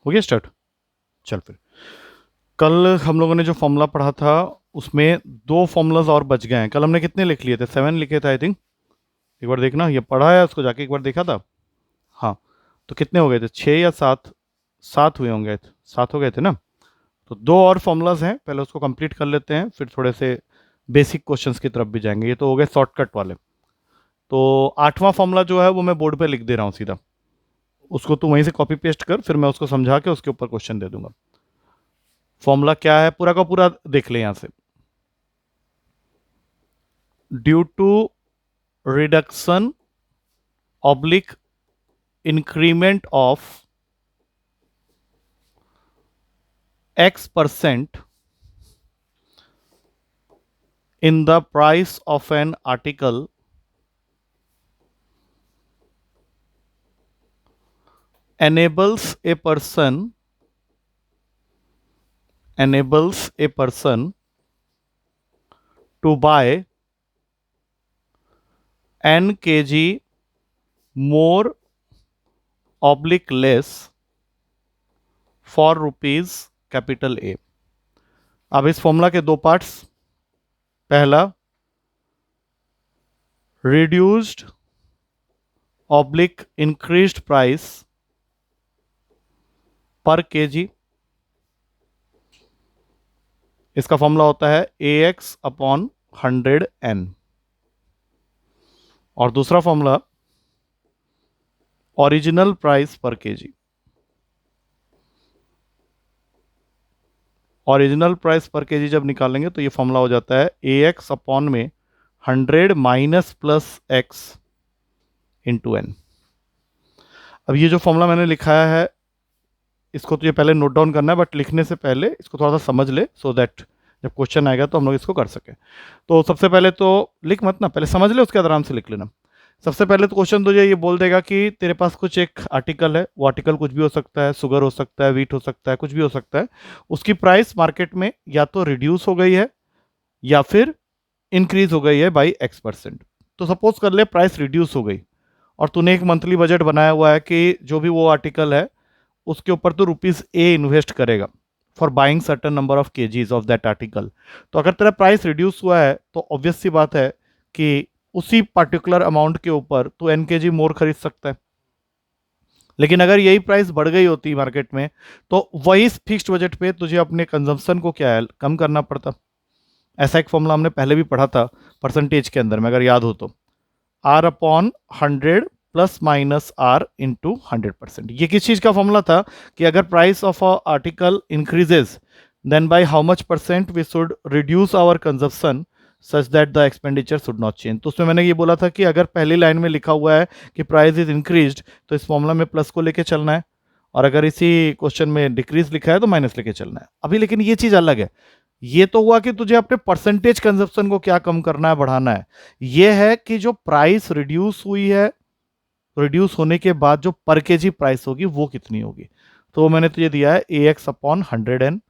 हो गया स्टार्ट। चल फिर, कल हम लोगों ने जो फॉर्मूला पढ़ा था उसमें दो फॉर्मूलाज और बच गए हैं। कल हमने कितने लिख लिए थे? 7 लिखे थे आई थिंक। एक बार देखना, ये पढ़ा है उसको जाके एक बार देखा था। हाँ, तो कितने हो गए थे? 6 या 7? 7 हुए होंगे, 7 हो गए थे ना। तो दो और फॉर्मूलाज हैं, पहले उसको कंप्लीट कर लेते हैं, फिर थोड़े से बेसिक क्वेश्चंस की तरफ भी जाएंगे। ये तो हो गए शॉर्टकट वाले। तो 8वां फॉर्मूला जो है वो मैं बोर्ड पे लिख दे रहा हूँ सीधा। उसको तू वहीं से कॉपी पेस्ट कर, फिर मैं उसको समझा के उसके ऊपर क्वेश्चन दे दूंगा। फॉर्मूला क्या है पूरा का पूरा देख ले यहां से। Due to reduction oblique increment of X% in the price of an article enables a person to buy n kg more oblique less for rupees capital A। अब इस फॉर्मूला के दो पार्ट्स। पहला, reduced oblique increased price per kg, इसका formula होता है AX/100N। और दूसरा formula, original price per kg. Original price per kg जब निकालेंगे तो ये फॉर्मूला हो जाता है AX/में 100 minus plus x into N. अब ये जो फॉर्मूला मैंने लिखाया है इसको तुझे पहले नोट डाउन करना है, बट लिखने से पहले इसको थोड़ा सा समझ ले, सो दैट जब क्वेश्चन आएगा तो हम लोग इसको कर सकें। तो सबसे पहले तो लिख मत ना, पहले समझ ले, उसके बाद आराम से लिख लेना। सबसे पहले तो क्वेश्चन तुझे ये बोल देगा कि तेरे पास कुछ एक आर्टिकल है, वो आर्टिकल कुछ भी हो सकता है, शुगर हो सकता है, वीट हो सकता है, कुछ भी हो सकता है। उसकी प्राइस मार्केट में या तो रिड्यूस हो गई है या फिर इंक्रीज हो गई है बाई X%। तो सपोज कर ले प्राइस रिड्यूस हो गई और तूने एक मंथली बजट बनाया हुआ है कि जो भी वो आर्टिकल है उसके ऊपर तो ₹A इन्वेस्ट करेगा for buying certain number of KGs of that article. तो अगर तेरा प्राइस रिड्यूस हुआ है तो ऑब्वियस सी बात है कि उसी पर्टिकुलर अमाउंट के ऊपर तो एन के जी मोर खरीद सकता है। लेकिन अगर यही प्राइस बढ़ गई होती मार्केट में तो वही फिक्स्ड बजट पे तुझे अपने कंजम्पशन को क्या है कम करना पड़ता। ऐसा एक फॉर्मूला हमने पहले भी पढ़ा था परसेंटेज के अंदर में, अगर याद हो तो। R/100 plus minus R into 100%। ये किस चीज का फॉर्मूला था कि अगर price of a article increases then by how much percent we should reduce our consumption such that the expenditure should not change. तो उसमें मैंने ये बोला था कि अगर पहली लाइन में लिखा हुआ है कि प्राइस इज इंक्रीज्ड तो इस फॉर्मूला में प्लस को लेके चलना है, और अगर इसी क्वेश्चन में डिक्रीज लिखा है तो माइनस लेके चलना है। अभी लेकिन ये चीज अलग है। ये तो हुआ कि तुझे अपने परसेंटेज कंजप्शन को क्या कम करना है, बढ़ाना है। ये है कि जो प्राइस रिड्यूस हुई है, रिड्यूस होने के बाद जो पर केजी प्राइस होगी वो कितनी होगी। तो वो मैंने तुझे दिया है AX/100N।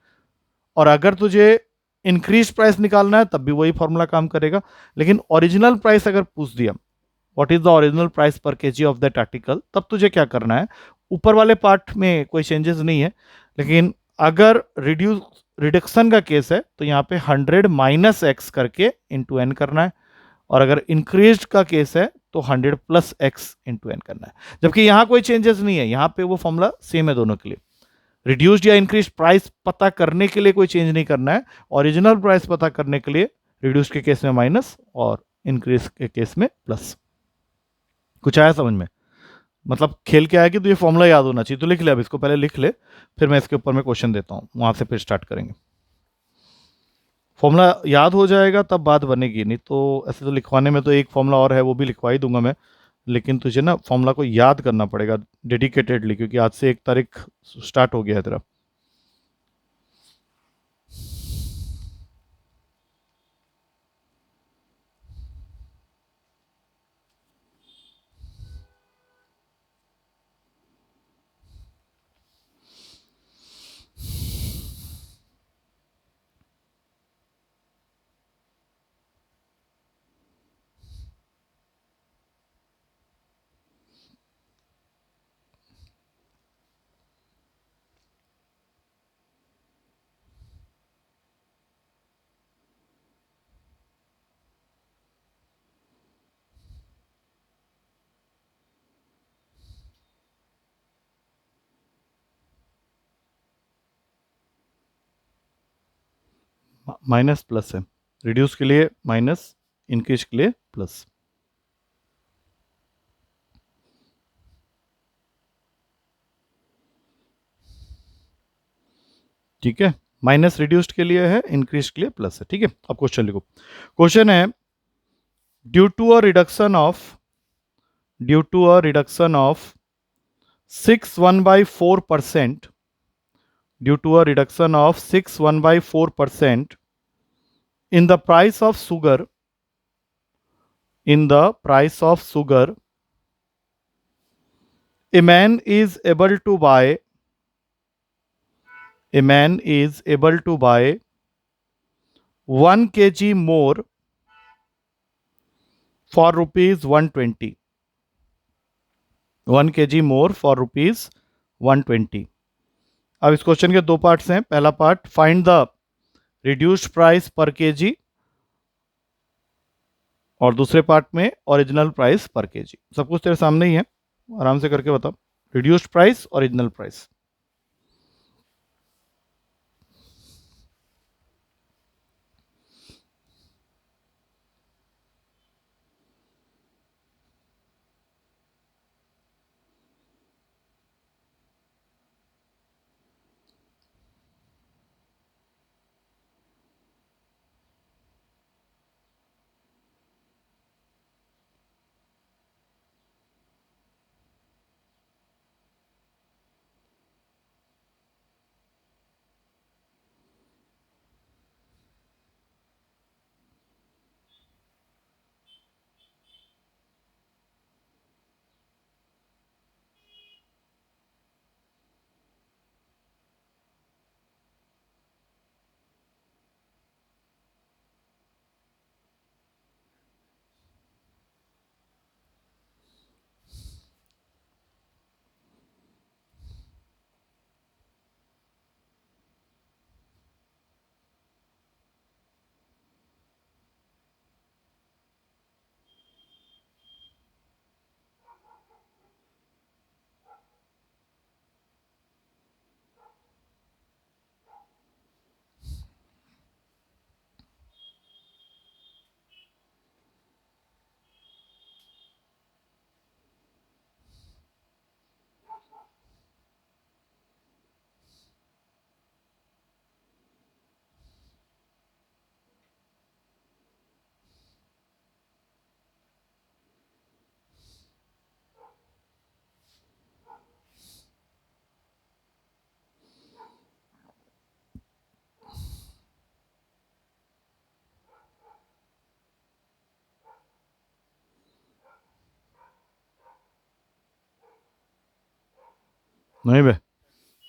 और अगर तुझे इंक्रीज प्राइस निकालना है तब भी वही फॉर्मूला काम करेगा। लेकिन ओरिजिनल प्राइस अगर पूछ दिया, what is the original price per KG of that article, तब तुझे क्या करना है। ऊपर वाले पार्ट में कोई चेंजेस नहीं है, लेकिन अगर रिडक्शन का केस है तो यहाँ पे 100 माइनस एक्स करके इंटू एन करना है। और अगर इंक्रीज का केस है तो 100 प्लस एक्स इंटू एन करना है। जबकि यहां कोई चेंजेस नहीं है, यहां पे वो फॉर्मूला सेम है दोनों के लिए। रिड्यूस्ड या इंक्रीज प्राइस पता करने के लिए कोई चेंज नहीं करना है। ओरिजिनल प्राइस पता करने के लिए रिड्यूस के केस में माइनस और इंक्रीज के केस में प्लस। कुछ आया समझ में? मतलब खेल क्या है कि तुझे फॉर्मूला याद होना चाहिए। तो लिख ले, अब इसको पहले लिख ले, फिर मैं इसके ऊपर में क्वेश्चन देता हूँ, वहां से फिर स्टार्ट करेंगे। फॉर्मूला याद हो जाएगा तब बात बनेगी, नहीं तो ऐसे तो लिखवाने में तो एक फॉर्मूला और है वो भी लिखवा ही दूंगा मैं। लेकिन तुझे ना फॉर्मूला को याद करना पड़ेगा डेडिकेटेडली, क्योंकि आज से 1 तारीख स्टार्ट हो गया है तेरा। माइनस प्लस है, रिड्यूस के लिए माइनस, इंक्रीज के लिए प्लस। ठीक है, माइनस रिड्यूस्ड के लिए है, इंक्रीज के लिए प्लस है। ठीक है, अब क्वेश्चन लिखो। क्वेश्चन है due to a reduction of six one by 4%, due to a reduction of 6 1/4% in the price of sugar, in the price of sugar, a man is able to buy, a man is able to buy 1 kg more for rupees 120, 1 kg more for rupees 120। अब इस question के दो parts हैं। पहला part, find the reduced price per KG, और दूसरे part में original price per KG. सब कुछ तेरे सामने ही है, आराम से करके बताओ। Reduced price, original price. नहीं बे,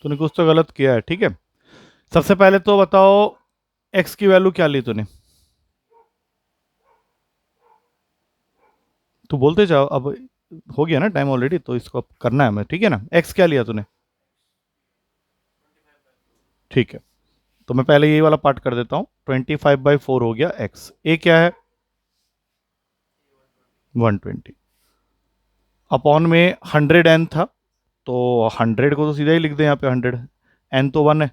तूने कुछ तो गलत किया है। ठीक है, सबसे पहले तो बताओ एक्स की वैल्यू क्या ली तूने। तू बोलते जाओ, अब हो गया ना टाइम ऑलरेडी, तो इसको अब करना है हमें। ठीक है ना, एक्स क्या लिया तूने। ठीक है, तो मैं पहले ये वाला पार्ट कर देता हूँ। 25/4 हो गया एक्स। ए क्या है, 120। अपॉन में 100 n था, तो 100 को तो सीधा ही लिख दें यहाँ पे, 100 n तो 1 है।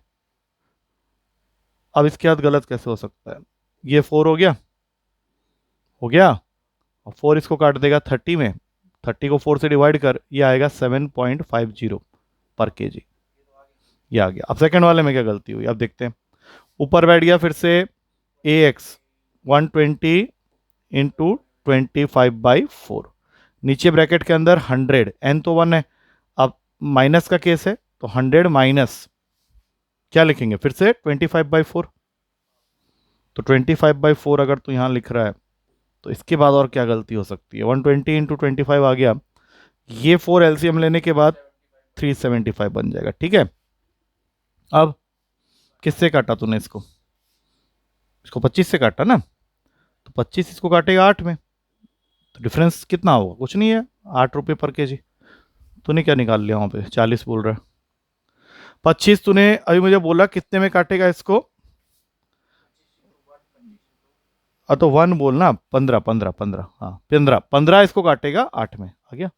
अब इसके बाद गलत कैसे हो सकता है, ये 4 हो गया, हो गया, और 4 इसको काट देगा 30 में, 30 को 4 से डिवाइड कर, ये आएगा 7.50 पर केजी। ये आ गया। अब सेकंड वाले में क्या गलती हुई, अब देखते हैं। ऊपर बैठ गया फिर से ए एक्स 120 इंटू 25/4, नीचे ब्रैकेट के अंदर 100, एन तो 1 है। अब माइनस का केस है, तो 100 माइनस क्या लिखेंगे फिर से 25/4, तो 25/4 अगर तू यहाँ लिख रहा है, तो इसके बाद और क्या गलती हो सकती है। 120 इंटू 25 आ गया, ये 4 एलसीएम लेने के बाद 375 बन जाएगा। ठीक है, अब किससे काटा तूने इसको, इसको 25 से काटा ना, तो 25 इसको काटेगा 8 में, तो डिफरेंस कितना होगा, कुछ नहीं है, 8 रुपये पर केजी। तूने क्या निकाल लिया वहाँ पे, 40 बोल रहा है। 25 तूने अभी मुझे बोला कितने में काटेगा इसको, तो 1 बोलना, 15 15 15, हाँ 15 15 इसको काटेगा 8 में, आ गया।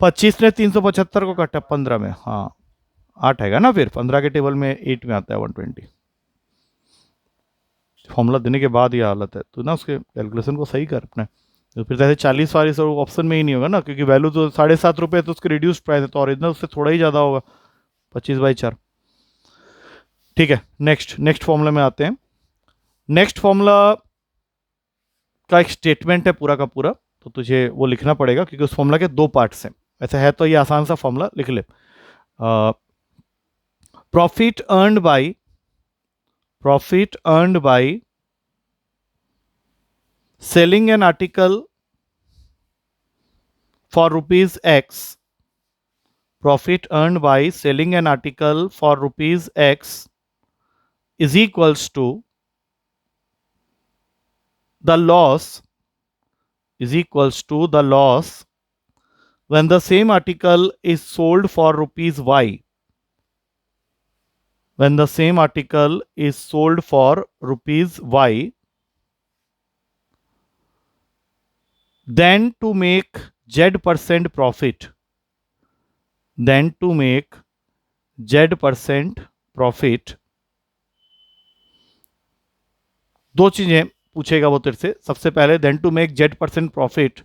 25 ने 375 को काटा 15 में, हाँ 8 आएगा ना, फिर 15 के टेबल में 8 में आता है 120। फॉर्मूला देने के बाद ये हालत है, तो ना उसके कैलकुलेशन को सही कर अपने। तो फिर जैसे 40 वाली सब ऑप्शन में ही नहीं होगा ना, क्योंकि वैल्यू तो 7.5 रुपये तो उसके रिड्यूस प्राइस है, तो ओरिजिनल उससे थोड़ा ही ज़्यादा होगा, 25/4। ठीक है, नेक्स्ट नेक्स्ट फॉर्मूला में आते हैं। नेक्स्ट फॉर्मूला का एक स्टेटमेंट है पूरा का पूरा, तो तुझे वो लिखना पड़ेगा क्योंकि उस फॉर्मूला के 2 पार्ट्स हैं। वैसे है तो ये आसान सा फॉर्मूला, लिख ले। Profit earned bye selling an article for rupees X, profit earned by selling an article for rupees X is equals to the loss when the same article is sold for rupees Y. When the same article is sold for rupees Y, then to make Z% profit, दो चीजें पूछेगा वो तेरे से। सबसे पहले then to make Z% profit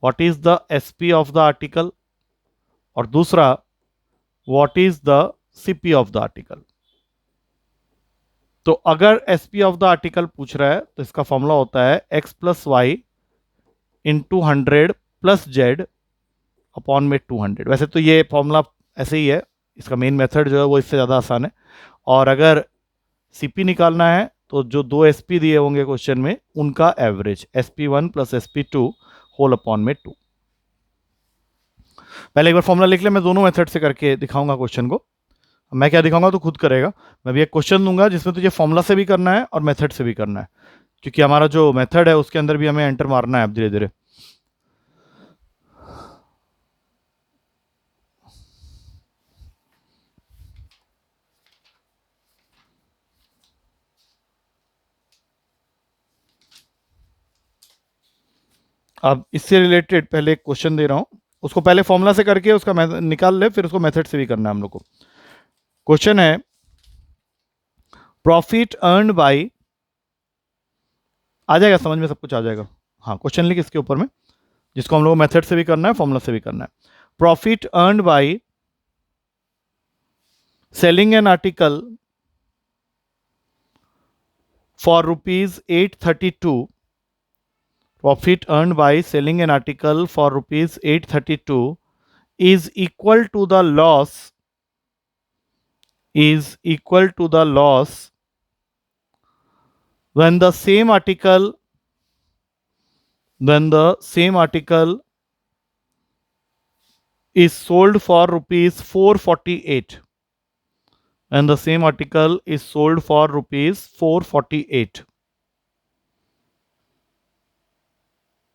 what is the SP of the article, और दूसरा what is the CP of the article. तो अगर एसपी ऑफ द आर्टिकल पूछ रहा है तो इसका फॉर्मूला होता है X+Y into 100 plus Z upon में 200। वैसे तो ये फॉर्मूला ऐसे ही है, इसका मेन मेथड जो है वो इससे ज़्यादा आसान है। और अगर सीपी निकालना है तो जो 2 एसपी दिए होंगे क्वेश्चन में उनका average SP1 plus SP2 whole upon में 2। पहले एक बार फॉर्मूला लिख ले, मैं दोनों मेथड से करके दिखाऊंगा क्वेश्चन को। मैं क्या दिखाऊंगा तो खुद करेगा। मैं भी एक क्वेश्चन दूंगा जिसमें तुझे फॉर्मूला से भी करना है और मेथड से भी करना है, क्योंकि हमारा जो मेथड है उसके अंदर भी हमें एंटर मारना है अब धीरे धीरे। अब इससे रिलेटेड पहले एक क्वेश्चन दे रहा हूं, उसको पहले फॉर्मूला से करके उसका निकाल ले, फिर उसको मेथड से भी करना है हम लोग को। क्वेश्चन है प्रॉफिट अर्न बाय, आ जाएगा समझ में, सब कुछ आ जाएगा। हाँ, क्वेश्चन लिख इसके ऊपर में, जिसको हम लोग मेथड से भी करना है फॉर्मूला से भी करना है। Profit earn by selling an article for ₹832, profit earned by selling an article for ₹832 is equal to the loss when the same article is sold for ₹448, and the same article is sold for ₹448.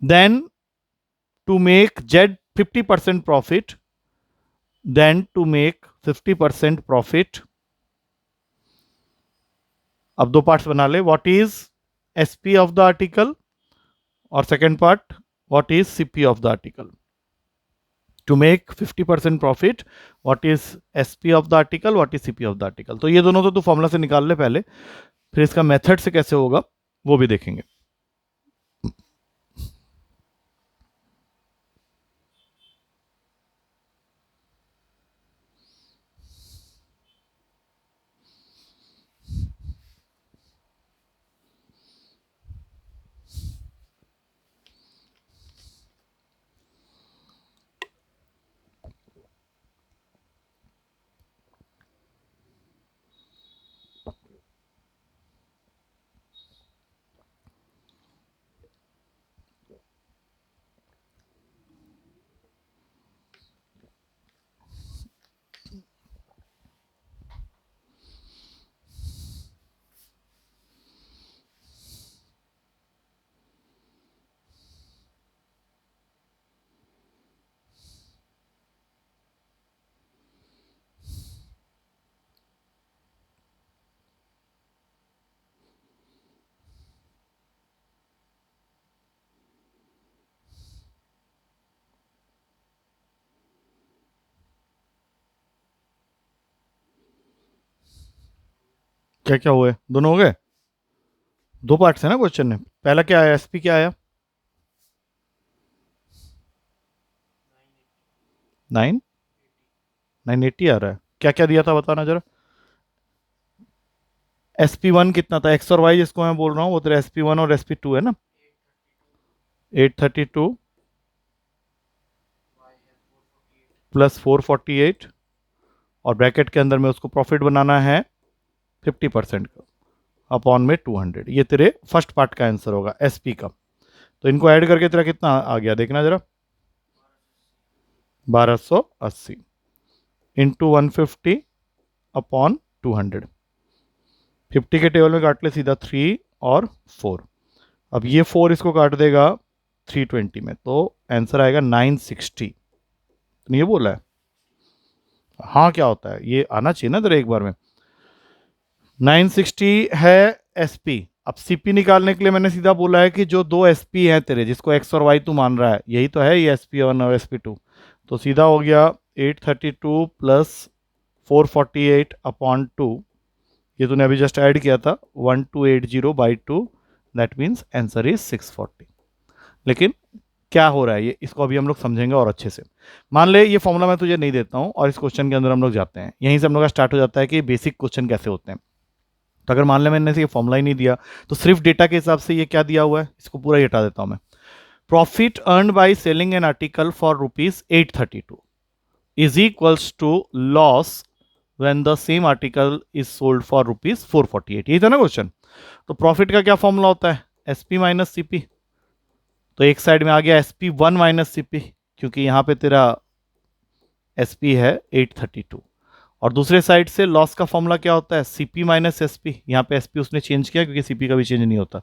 Then to make Z 50% profit, अब दो parts बना ले। What is SP of the article, और second part what is CP of the article. To make 50% profit, what is SP of the article, what is CP of the article. तो ये दोनों तो तू फॉर्मूला से निकाल ले पहले, फिर इसका मेथड से कैसे होगा वो भी देखेंगे। क्या क्या हुए, दोनों हो गए? दो पार्ट्स है ना क्वेश्चन में। पहला क्या आया, एसपी क्या आया? 9 980 आ रहा है। क्या क्या दिया था बताना जरा। SP1 कितना था, एक्स और वाई जिसको मैं बोल रहा हूँ वो तेरा SP1 और SP2 है ना। 832 प्लस 448, और ब्रैकेट के अंदर में उसको प्रॉफिट बनाना है 50% का, अपॉन में 200। ये तेरे फर्स्ट पार्ट का आंसर होगा एसपी का। तो इनको ऐड करके तेरा कितना आ गया देखना जरा। 1280 इंटू 150 अपॉन 200। 50 के टेबल में काट ले सीधा 3 और 4। अब ये 4 इसको काट देगा 320 में, तो आंसर आएगा 960। तो ये बोला है। हाँ क्या होता है ये आना चाहिए ना तेरे एक बार में। 960 है एसपी। अब सीपी निकालने के लिए मैंने सीधा बोला है कि जो दो एसपी हैं तेरे, जिसको एक्स और वाई तू मान रहा है, यही तो है ये SP1 और SP2। तो सीधा हो गया 832 प्लस 448 अपॉन 2। ये तूने अभी जस्ट ऐड किया था 1280/2, दैट मीन्स आंसर इज 640। लेकिन क्या हो रहा है ये, इसको अभी हम लोग समझेंगे और अच्छे से। मान ले ये फॉर्मूला मैं तुझे नहीं देता हूँ और इस क्वेश्चन के अंदर हम लोग जाते हैं, यहीं से हम लोग का स्टार्ट हो जाता है कि बेसिक क्वेश्चन कैसे होते हैं। तो अगर मान ले मैंने से ये फॉर्मूला ही नहीं दिया, तो सिर्फ डेटा के हिसाब से ये क्या दिया हुआ है, इसको पूरा ही हटा देता हूं मैं। Profit earn by selling an article for ₹832 is equals to loss when the same article is sold for ₹448। यही था ना क्वेश्चन। तो प्रॉफिट का क्या फॉर्मूला होता है, एसपी माइनस सीपी। तो एक साइड में आ गया SP1 माइनस सीपी, क्योंकि यहां पे तेरा एसपी है 832। और दूसरे साइड से लॉस का फॉर्मूला क्या होता है, सीपी माइनस एसपी। यहाँ पे एसपी उसने चेंज किया क्योंकि सीपी का भी चेंज नहीं होता।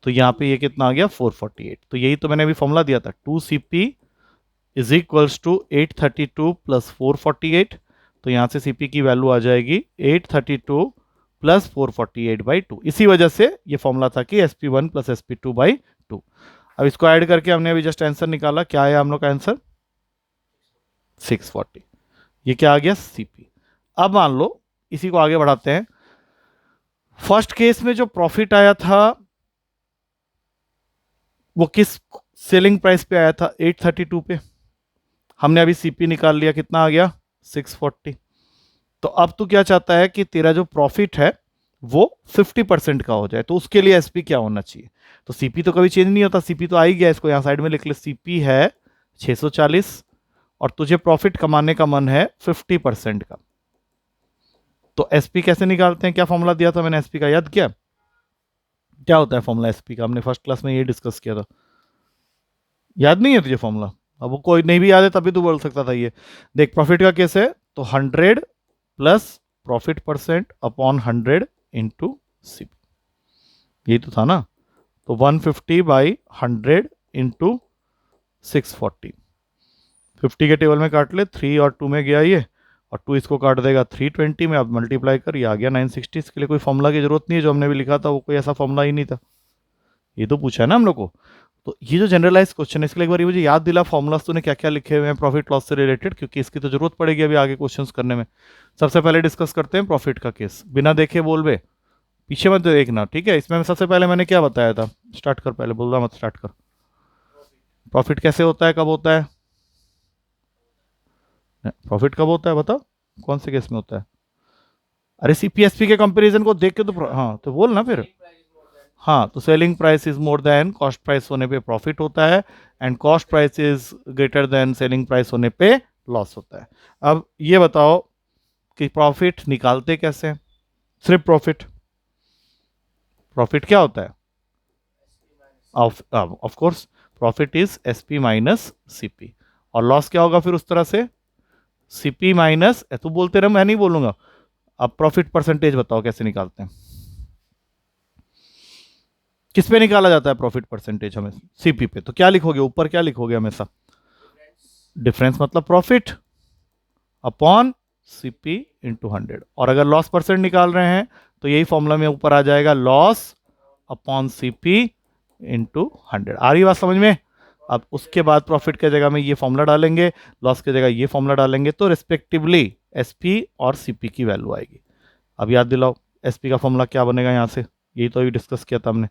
तो यहाँ पे ये कितना आ गया 448। तो यही तो मैंने अभी फॉर्मूला दिया था, 2CP is equals to 832 plus 448। तो यहाँ से सीपी की वैल्यू आ जाएगी 832 प्लस 448/2। इसी वजह से ये फॉर्मूला था कि SP1 प्लस SP2/2। अब इसको ऐड करके हमने अभी जस्ट आंसर निकाला, क्या आया हम लोग का आंसर 640। ये क्या आ गया सीपी। अब मान लो इसी को आगे बढ़ाते हैं। फर्स्ट केस में जो प्रॉफिट आया था वो किस सेलिंग प्राइस पे आया था, 832 पे। हमने अभी सीपी निकाल लिया, कितना आ गया 640। तो अब तू क्या चाहता है कि तेरा जो प्रॉफिट है वो 50% का हो जाए, तो उसके लिए एसपी क्या होना चाहिए। तो सीपी तो कभी चेंज नहीं होता, सीपी तो आ ही गया, इसको यहां साइड में लिख ले। सीपी है 640 और तुझे प्रॉफिट कमाने का मन है 50% का। तो एसपी कैसे निकालते हैं, क्या फॉर्मूला दिया था मैंने एसपी का, याद किया? क्या होता है फॉर्मूला एसपी का, हमने फर्स्ट क्लास में ये डिस्कस किया था। याद नहीं है तुझे फॉर्मूला? अब वो कोई नहीं भी याद है तभी तो बोल सकता था ये। देख प्रॉफिट का केस है तो 100 plus profit percent upon 100 into CP, यही तो था ना। तो 150/100 इंटू 640। 50 के टेबल में काट ले, 3 और 2 में गया ये, और 2 इसको काट देगा 320 में। अब मल्टीप्लाई कर, ये आ गया 960। इसके लिए कोई फॉर्मूला की जरूरत नहीं है, जो हमने भी लिखा था वो कोई ऐसा फॉर्मूला ही नहीं था। ये तो पूछा है ना हम लोग को। तो ये जो जनरलाइज क्वेश्चन है, इसके लिए एक बार ये मुझे याद दिला फॉर्मूलाज तूने क्या क्या लिखे हुए हैं प्रॉफिट लॉस से रिलेटेड, क्योंकि इसकी तो जरूरत पड़ेगी अभी आगे क्वेश्चंस करने में। सबसे पहले डिस्कस करते हैं प्रॉफिट का केस, बिना देखे बोल बे, पीछे मत देखना, ठीक है। इसमें सबसे पहले मैंने क्या बताया था, स्टार्ट कर, पहले बोल रहा मत, स्टार्ट कर। प्रॉफिट कैसे होता है, कब होता है, प्रॉफिट कब होता है बता, कौन से केस में होता है? अरे सीपीएसपी के कंपैरिजन को देख के तो हाँ तो बोल ना फिर। हाँ तो selling price is more than cost price होने पे प्रॉफिट होता है, and cost price is greater than selling price होने पे लॉस होता है। अब ये बताओ कि प्रॉफिट निकालते कैसे हैं? सिर्फ प्रॉफिट, प्रॉफिट क्या होता है, of course profit is SP minus CP, और लॉस क्या होगा फिर उस तरह से, सीपी माइनस, तू बोलते रहे मैं नहीं बोलूंगा। अब प्रॉफिट परसेंटेज बताओ कैसे निकालते हैं, किस पे निकाला जाता है प्रॉफिट परसेंटेज, हमें सीपी पे। तो क्या लिखोगे ऊपर, क्या लिखोगे हमेशा, डिफरेंस मतलब प्रॉफिट अपॉन सीपी इंटू 100। और अगर लॉस परसेंट निकाल रहे हैं तो यही फॉर्मूला में ऊपर आ जाएगा, लॉस अपॉन सीपी इंटू 100। आ रही बात समझ में? अब उसके बाद प्रॉफिट के जगह में ये फॉर्मूला डालेंगे, लॉस के जगह ये फॉर्मूला डालेंगे, तो रिस्पेक्टिवली एसपी और सीपी की वैल्यू आएगी। अब याद दिलाओ, SP का फॉर्मूला क्या बनेगा यहाँ से, यही तो अभी डिस्कस किया था हमने।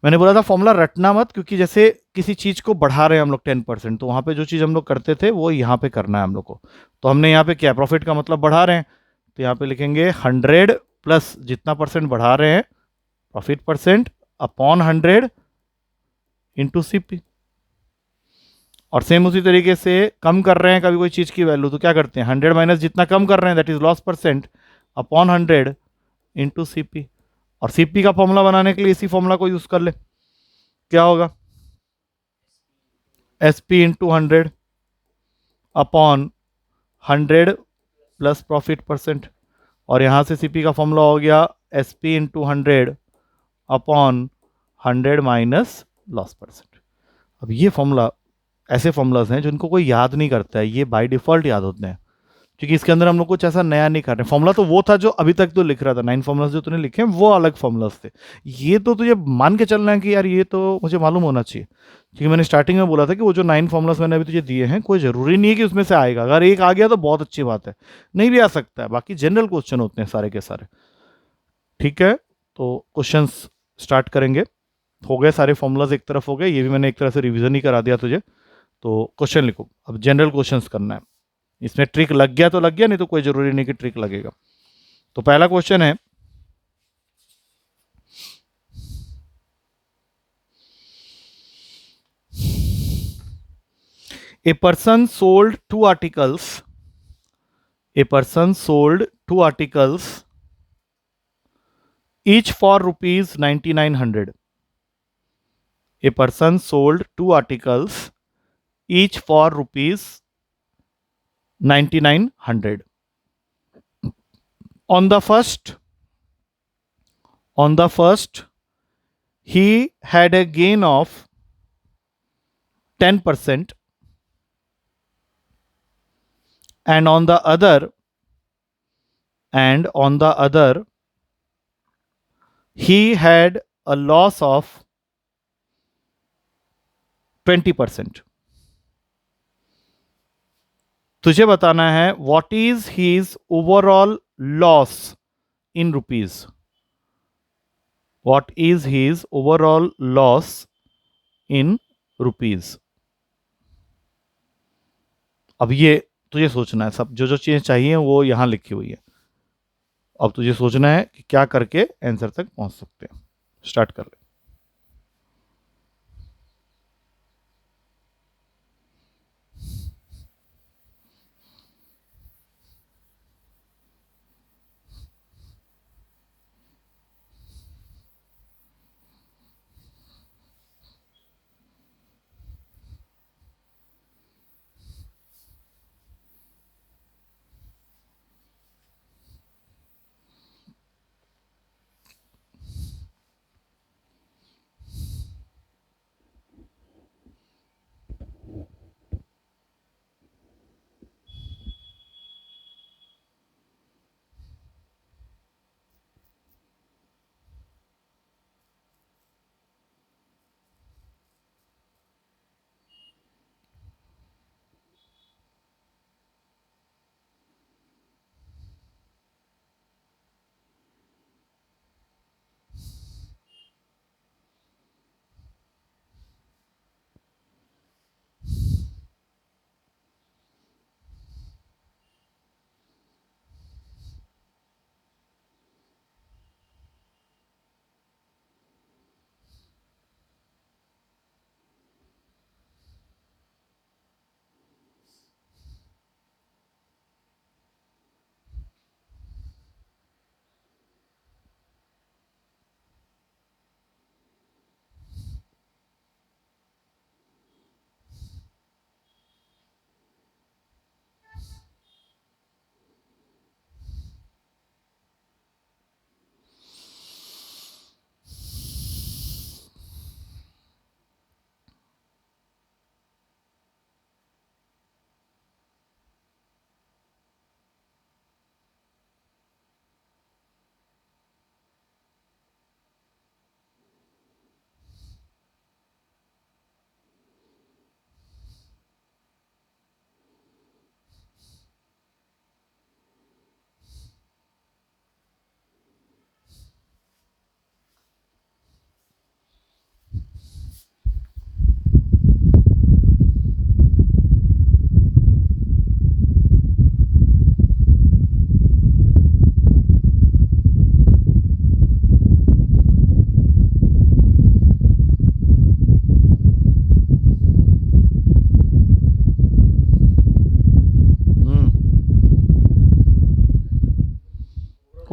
मैंने बोला था फॉर्मूला रटना मत, क्योंकि जैसे किसी चीज़ को बढ़ा रहे हैं हम लोग 10%, तो वहाँ पे जो चीज़ हम लोग करते थे वो यहाँ पे करना है हम लोग को। तो हमने यहाँ पे क्या, प्रॉफिट का मतलब बढ़ा रहे हैं, तो यहाँ पे लिखेंगे 100 प्लस जितना परसेंट बढ़ा रहे हैं profit percent upon 100 into CP। और सेम उसी तरीके से कम कर रहे हैं कभी कोई चीज़ की वैल्यू, तो क्या करते हैं 100 माइनस जितना कम कर रहे हैं that is loss percent upon 100 into CP। और CP का फॉर्मूला बनाने के लिए इसी फॉर्मूला को यूज कर ले, क्या होगा SP into 100 upon 100 plus profit percent. और यहाँ से CP का फॉर्मूला हो गया SP into 100 upon 100 minus loss percent. अब ये फॉर्मूला ऐसे फॉर्मूलाज हैं जिनको कोई याद नहीं करता है, ये बाय डिफॉल्ट याद होते हैं, क्योंकि इसके अंदर हम लोग कुछ ऐसा नया नहीं कर रहे। फॉर्मूला तो वो था जो अभी तक तो लिख रहा था, 9 फॉर्मूलाज जो तूने लिखे हैं वो अलग फॉर्मूलाज थे। ये तो तुझे मान के चलना है कि यार ये तो मुझे मालूम होना चाहिए, क्योंकि मैंने स्टार्टिंग में बोला था कि वो जो 9 फॉर्मूलाज मैंने अभी तुझे दिए हैं कोई ज़रूरी नहीं है कि उसमें से आएगा, अगर एक आ गया तो बहुत अच्छी बात है, नहीं भी आ सकता है, बाकी जनरल क्वेश्चन होते हैं सारे के सारे। ठीक है, तो क्वेश्चंस स्टार्ट करेंगे। हो गए सारे फॉर्मूलाज एक तरफ हो गए, ये भी मैंने एक तरह से रिवीजन ही करा दिया तुझे। तो क्वेश्चन लिखो, अब जनरल क्वेश्चंस करना है। इसमें ट्रिक लग गया तो लग गया, नहीं तो कोई जरूरी नहीं कि ट्रिक लगेगा। तो पहला क्वेश्चन है, a person sold two articles, a person sold two articles each for rupees 9900. A person sold two articles each for rupees 9900. On the first, on the first, he had a gain of 10%, and on the other, and on the other, he had a loss of 20%. तुझे बताना है what is his overall loss in rupees. What is his overall loss in rupees. अब ये तुझे सोचना है, सब जो जो चीज़ें चाहिए वो यहाँ लिखी हुई है। अब तुझे सोचना है कि क्या करके आंसर तक पहुंच सकते हैं। स्टार्ट कर ले।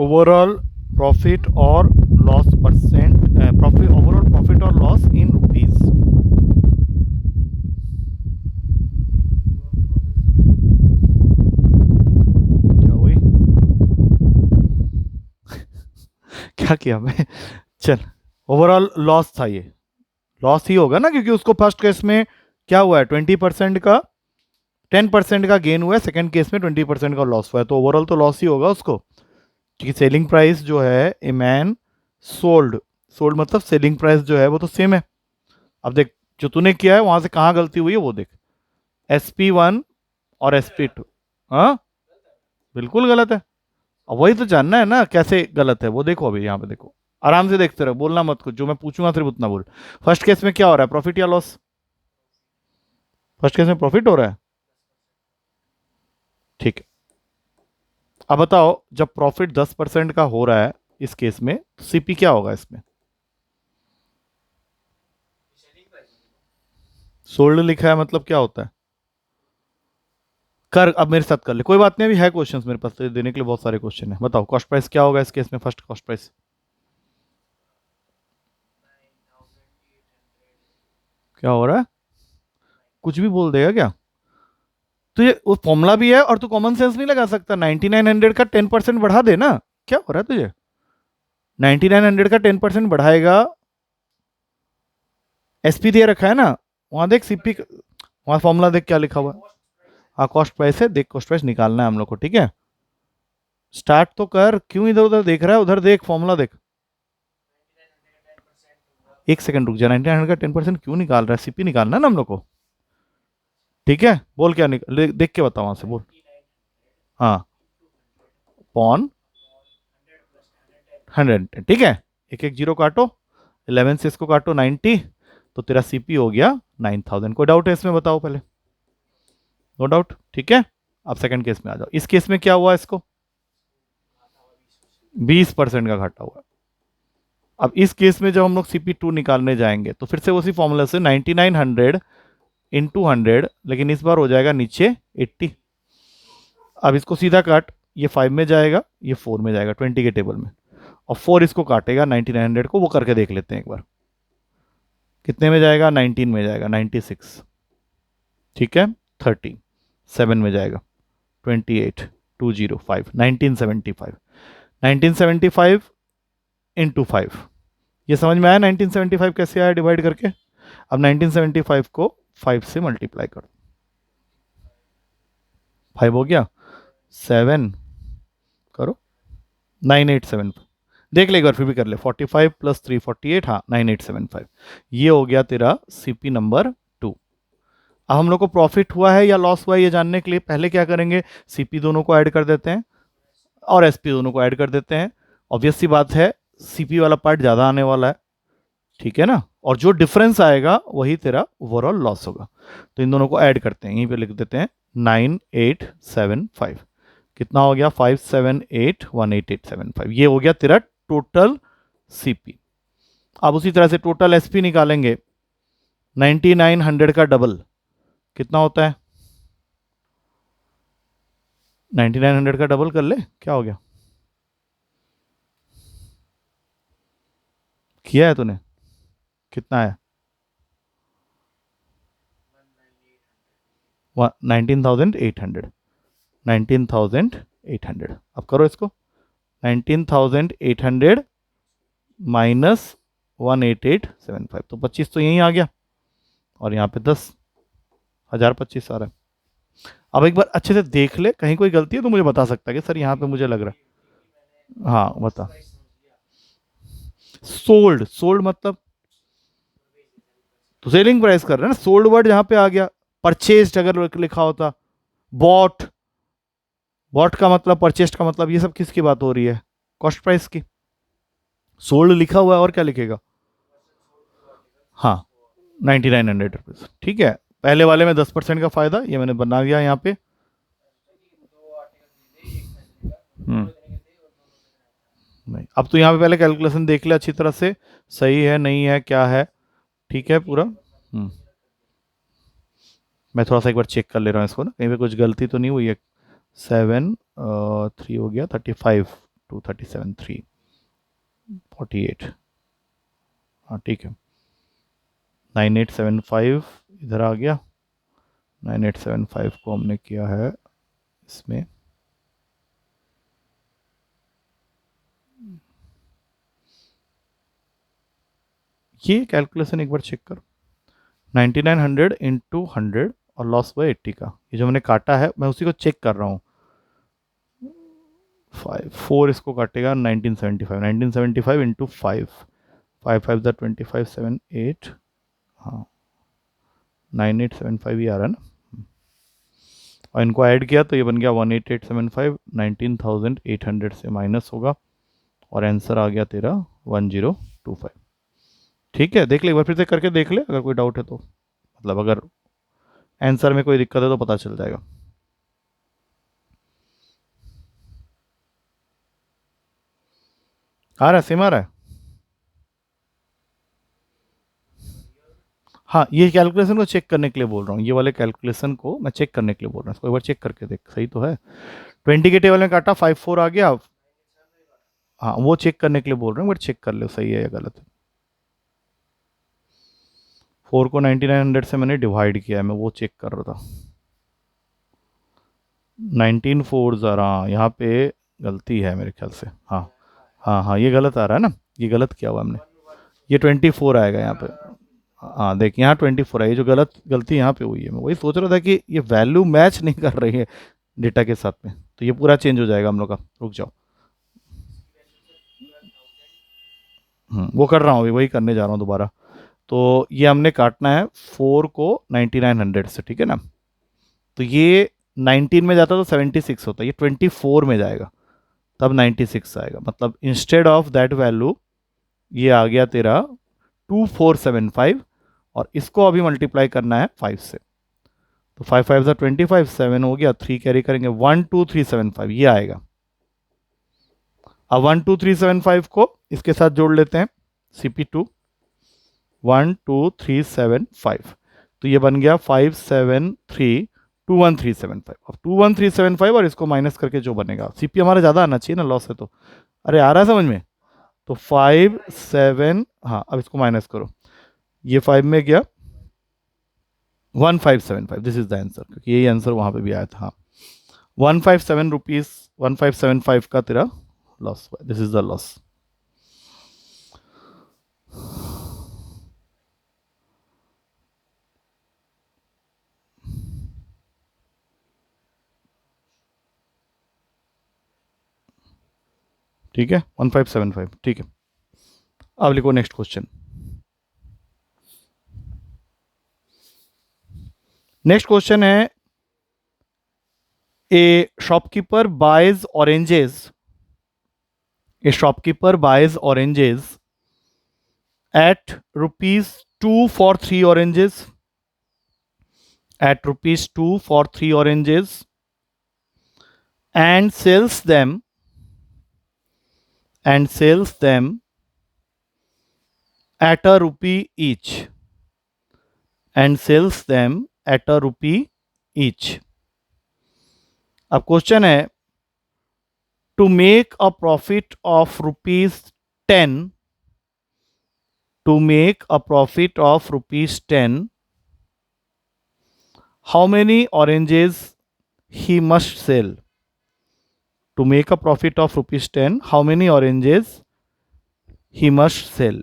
ओवरऑल प्रॉफिट और loss percent, profit, overall profit और लॉस इन रुपीज। क्या हुई? क्या किया मैं? चल, ओवरऑल लॉस था, ये लॉस ही होगा ना, क्योंकि उसको फर्स्ट केस में क्या हुआ है, 20% का, 10% का गेन हुआ है, सेकंड केस में 20% का लॉस हुआ है, तो ओवरऑल तो लॉस ही होगा उसको, क्योंकि सेलिंग प्राइस जो है ए मैन सोल्ड, सोल्ड मतलब सेलिंग प्राइस जो है वो तो सेम है। अब देख, जो तूने किया है वहां से कहाँ गलती हुई है वो देख, SP1 और SP2। हाँ, बिल्कुल गलत है। अब वही तो जानना है ना कैसे गलत है, वो देखो, अभी यहाँ पे देखो, आराम से देखते रहो, बोलना मत कुछ, जो मैं पूछूंगा सिर्फ उतना बोल। फर्स्ट केस में क्या हो रहा है, प्रॉफिट या लॉस? फर्स्ट केस में प्रॉफिट हो रहा है, ठीक है। अब बताओ, जब प्रॉफिट 10% का हो रहा है इस केस में, तो CP क्या होगा इसमें? सोल्ड लिखा है मतलब क्या होता है? कर, अब मेरे साथ कर ले, कोई बात नहीं, अभी है क्वेश्चंस मेरे पास तो देने के लिए, बहुत सारे क्वेश्चन है। बताओ कॉस्ट प्राइस क्या होगा इस केस में, फर्स्ट कॉस्ट प्राइस क्या हो रहा है? कुछ भी बोल देगा क्या? तो ये वो फॉर्मूला भी है, और तू कॉमन सेंस नहीं लगा सकता? 9900 का 10% बढ़ा दे ना, क्या हो रहा है तुझे? 9900 का 10% बढ़ाएगा, SP दे रखा है ना, वहां देख CP, वहां फॉर्मूला देख क्या लिखा हुआ है। हाँ, कॉस्ट प्राइस है, देख कॉस्ट प्राइस निकालना है हम लोग को, ठीक है। स्टार्ट तो कर, क्यों इधर उधर देख रहा है, उधर देख, फॉर्मूला देख। एक सेकंड रुक जा, 9900 का 10% क्यों निकाल रहा है, CP निकालना है ना हम लोग को, ठीक है। बोल क्या देख के बताओ वहां से, बोल। हाँ, पॉन 100, ठीक है। एक एक जीरो काटो, 11 से इसको काटो 90, तो तेरा CP हो गया 9000। कोई डाउट है इसमें, बताओ पहले? नो डाउट, ठीक है। अब सेकंड केस में आ जाओ, इस केस में क्या हुआ, इसको 20% का घाटा हुआ। अब इस केस में जब हम लोग CP2 निकालने जाएंगे, तो फिर से उसी फॉर्मूला से 9900 इंटू 100, लेकिन इस बार हो जाएगा नीचे 80। अब इसको सीधा काट, ये 5 में जाएगा, ये 4 में जाएगा, 20 के टेबल में, और 4 इसको काटेगा 9900 को, वो करके देख लेते हैं एक बार, कितने में जाएगा, 19 में जाएगा, 96, ठीक है। 30, 7 में जाएगा, 28, 205, 1975, 1975 इंटू 5। ये समझ में आया 1975 कैसे आया डिवाइड करके? अब 1975 को 5 से मल्टीप्लाई कर, 5 हो गया, 7 करो, 9875, देख ले एक बार फिर भी कर ले, 45 प्लस 3 48, हाँ 9875, ये हो गया तेरा CP नंबर 2। अब हम लोग को प्रॉफिट हुआ है या लॉस हुआ है ये जानने के लिए पहले क्या करेंगे, CP दोनों को ऐड कर देते हैं और SP दोनों को ऐड कर देते हैं। ऑब्वियस सी बात है, CP वाला पार्ट ज़्यादा आने वाला है, ठीक है ना, और जो डिफरेंस आएगा वही तेरा ओवरऑल लॉस होगा। तो इन दोनों को ऐड करते हैं, यहीं पे लिख देते हैं 9875, कितना हो गया, 5781875, ये हो गया तेरा टोटल CP। अब उसी तरह से टोटल SP निकालेंगे, 9900 का डबल कितना होता है, 9900 का डबल कर ले, क्या हो गया, किया है तूने? कितना है, 19,800, 19,800। अब करो इसको, 19,800 माइनस 18875, तो 25 तो यहीं आ गया, और यहाँ पे 10,025 आ रहा है। अब एक बार अच्छे से देख ले, कहीं कोई गलती है तो मुझे बता सकता है कि सर यहाँ पे मुझे लग रहा है। हाँ बता। सोल्ड, सोल्ड मतलब तो सेलिंग प्राइस कर रहे हैं ना, सोल्ड वर्ड जहां पे आ गया, परचेस्ड अगर लिखा होता, बॉट, बॉट का मतलब, परचेस्ड का मतलब, ये सब किसकी बात हो रही है, कॉस्ट प्राइस की। सोल्ड लिखा हुआ है और क्या लिखेगा, हाँ 9900 रुपीज, ठीक है। पहले वाले में 10% का फायदा, ये मैंने बना दिया यहाँ पे। हम्म, नहीं, अब तो यहाँ पे पहले कैलकुलेशन देख ले अच्छी तरह से, सही है नहीं है क्या है, ठीक है पूरा। मैं थोड़ा सा एक बार चेक कर ले रहा हूँ इसको ना, कहीं पे कुछ गलती तो नहीं हुई है। 7 3 हो गया, 35 48। हाँ ठीक है, 9875 इधर आ गया। 9875 को हमने किया है इसमें, ये कैलकुलेशन एक बार चेक करो। 9900 इंटू 100 और लॉस हुआ 80 का, ये जो मैंने काटा है मैं उसी को चेक कर रहा हूँ। 4 इसको काटेगा 1975, 1975 इंटू 5, 5 ज़ा 25, 7 8, हाँ 9875 ही आ रहा है ना, और इनको ऐड किया तो ये बन गया 18875, 19800 से माइनस होगा और आंसर आ गया तेरा 1025। ठीक है, देख ले एक बार फिर से करके देख ले, अगर कोई डाउट है तो, मतलब अगर आंसर में कोई दिक्कत है तो पता चल जाएगा। आ रहा है, सेम आ रहा है। हाँ, ये कैलकुलेशन को चेक करने के लिए बोल रहा हूँ, ये वाले कैलकुलेशन को मैं चेक करने के लिए बोल रहा हूँ, इसको एक बार चेक करके देख सही तो है। 20 के टेबल में काटा 54 आ गया। हाँ वो चेक करने के लिए बोल रहे हैं, बट चेक कर लो सही है या गलत है। 4 को 9900 से मैंने डिवाइड किया है, मैं वो चेक कर रहा था। 19 फोर ज़रा यहाँ पे गलती है मेरे ख्याल से, हाँ हाँ हाँ ये गलत आ रहा है ना, ये गलत किया हुआ हमने, ये 24 आएगा यहाँ पे। हाँ देख यहाँ 24 है, ये जो गलती यहाँ पे हुई है, मैं वही सोच रहा था कि ये वैल्यू मैच नहीं कर रही है डेटा के साथ में, तो ये पूरा चेंज हो जाएगा हम लोग का। रुक जाओ, वो कर रहा हूँ अभी, वही करने जा रहा हूँ दोबारा। तो ये हमने काटना है 4 को 9900 से, ठीक है ना। तो ये 19 में जाता तो 76 होता, ये 24 में जाएगा तब 96 आएगा, मतलब इंस्टेड ऑफ दैट वैल्यू ये आ गया तेरा 2475, और इसको अभी मल्टीप्लाई करना है 5 से। तो 5 5 ज़ा 25, 7 हो गया, 3 कैरी करेंगे, 12375 ये आएगा। अब 12375 को इसके साथ जोड़ लेते हैं, CP2 12375, तो ये बन गया 573 21375। अब 21375 और इसको माइनस करके जो बनेगा, CP हमारा ज़्यादा आना चाहिए ना, लॉस है तो। अरे आ रहा है समझ में, तो 5 7, हाँ अब इसको माइनस करो, ये 5 में गया 1575, दिस इज द आंसर, क्योंकि यही आंसर वहां पे भी आया था। हाँ 157 रुपीज 1575 का तेरा लॉस हुआ, दिस इज द लॉस। ठीक है 1575, ठीक है। अब लिखो नेक्स्ट क्वेश्चन। नेक्स्ट क्वेश्चन है, a shopkeeper buys oranges, a shopkeeper buys oranges at rupees 2 for 3 oranges, at rupees 2 for 3 oranges, and sells them at a rupee each, and sells them at a rupee each. अब question है, to make a profit of rupees 10, to make a profit of rupees 10, how many oranges he must sell? To make a profit of rupees 10, how many oranges he must sell?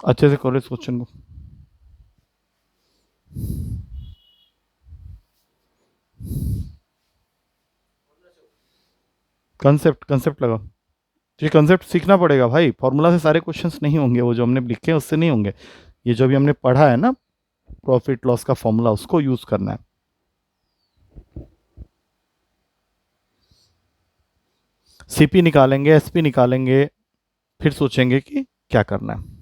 अच्छे से करो इस question को। Concept concept लगा, तो ये concept सीखना पड़ेगा भाई, फॉर्मूला से सारे क्वेश्चंस नहीं होंगे, वो जो हमने लिखे हैं उससे नहीं होंगे, ये जो भी हमने पढ़ा है ना प्रॉफिट लॉस का फॉर्मूला, उसको यूज करना है। CP निकालेंगे, SP निकालेंगे, फिर सोचेंगे कि क्या करना है।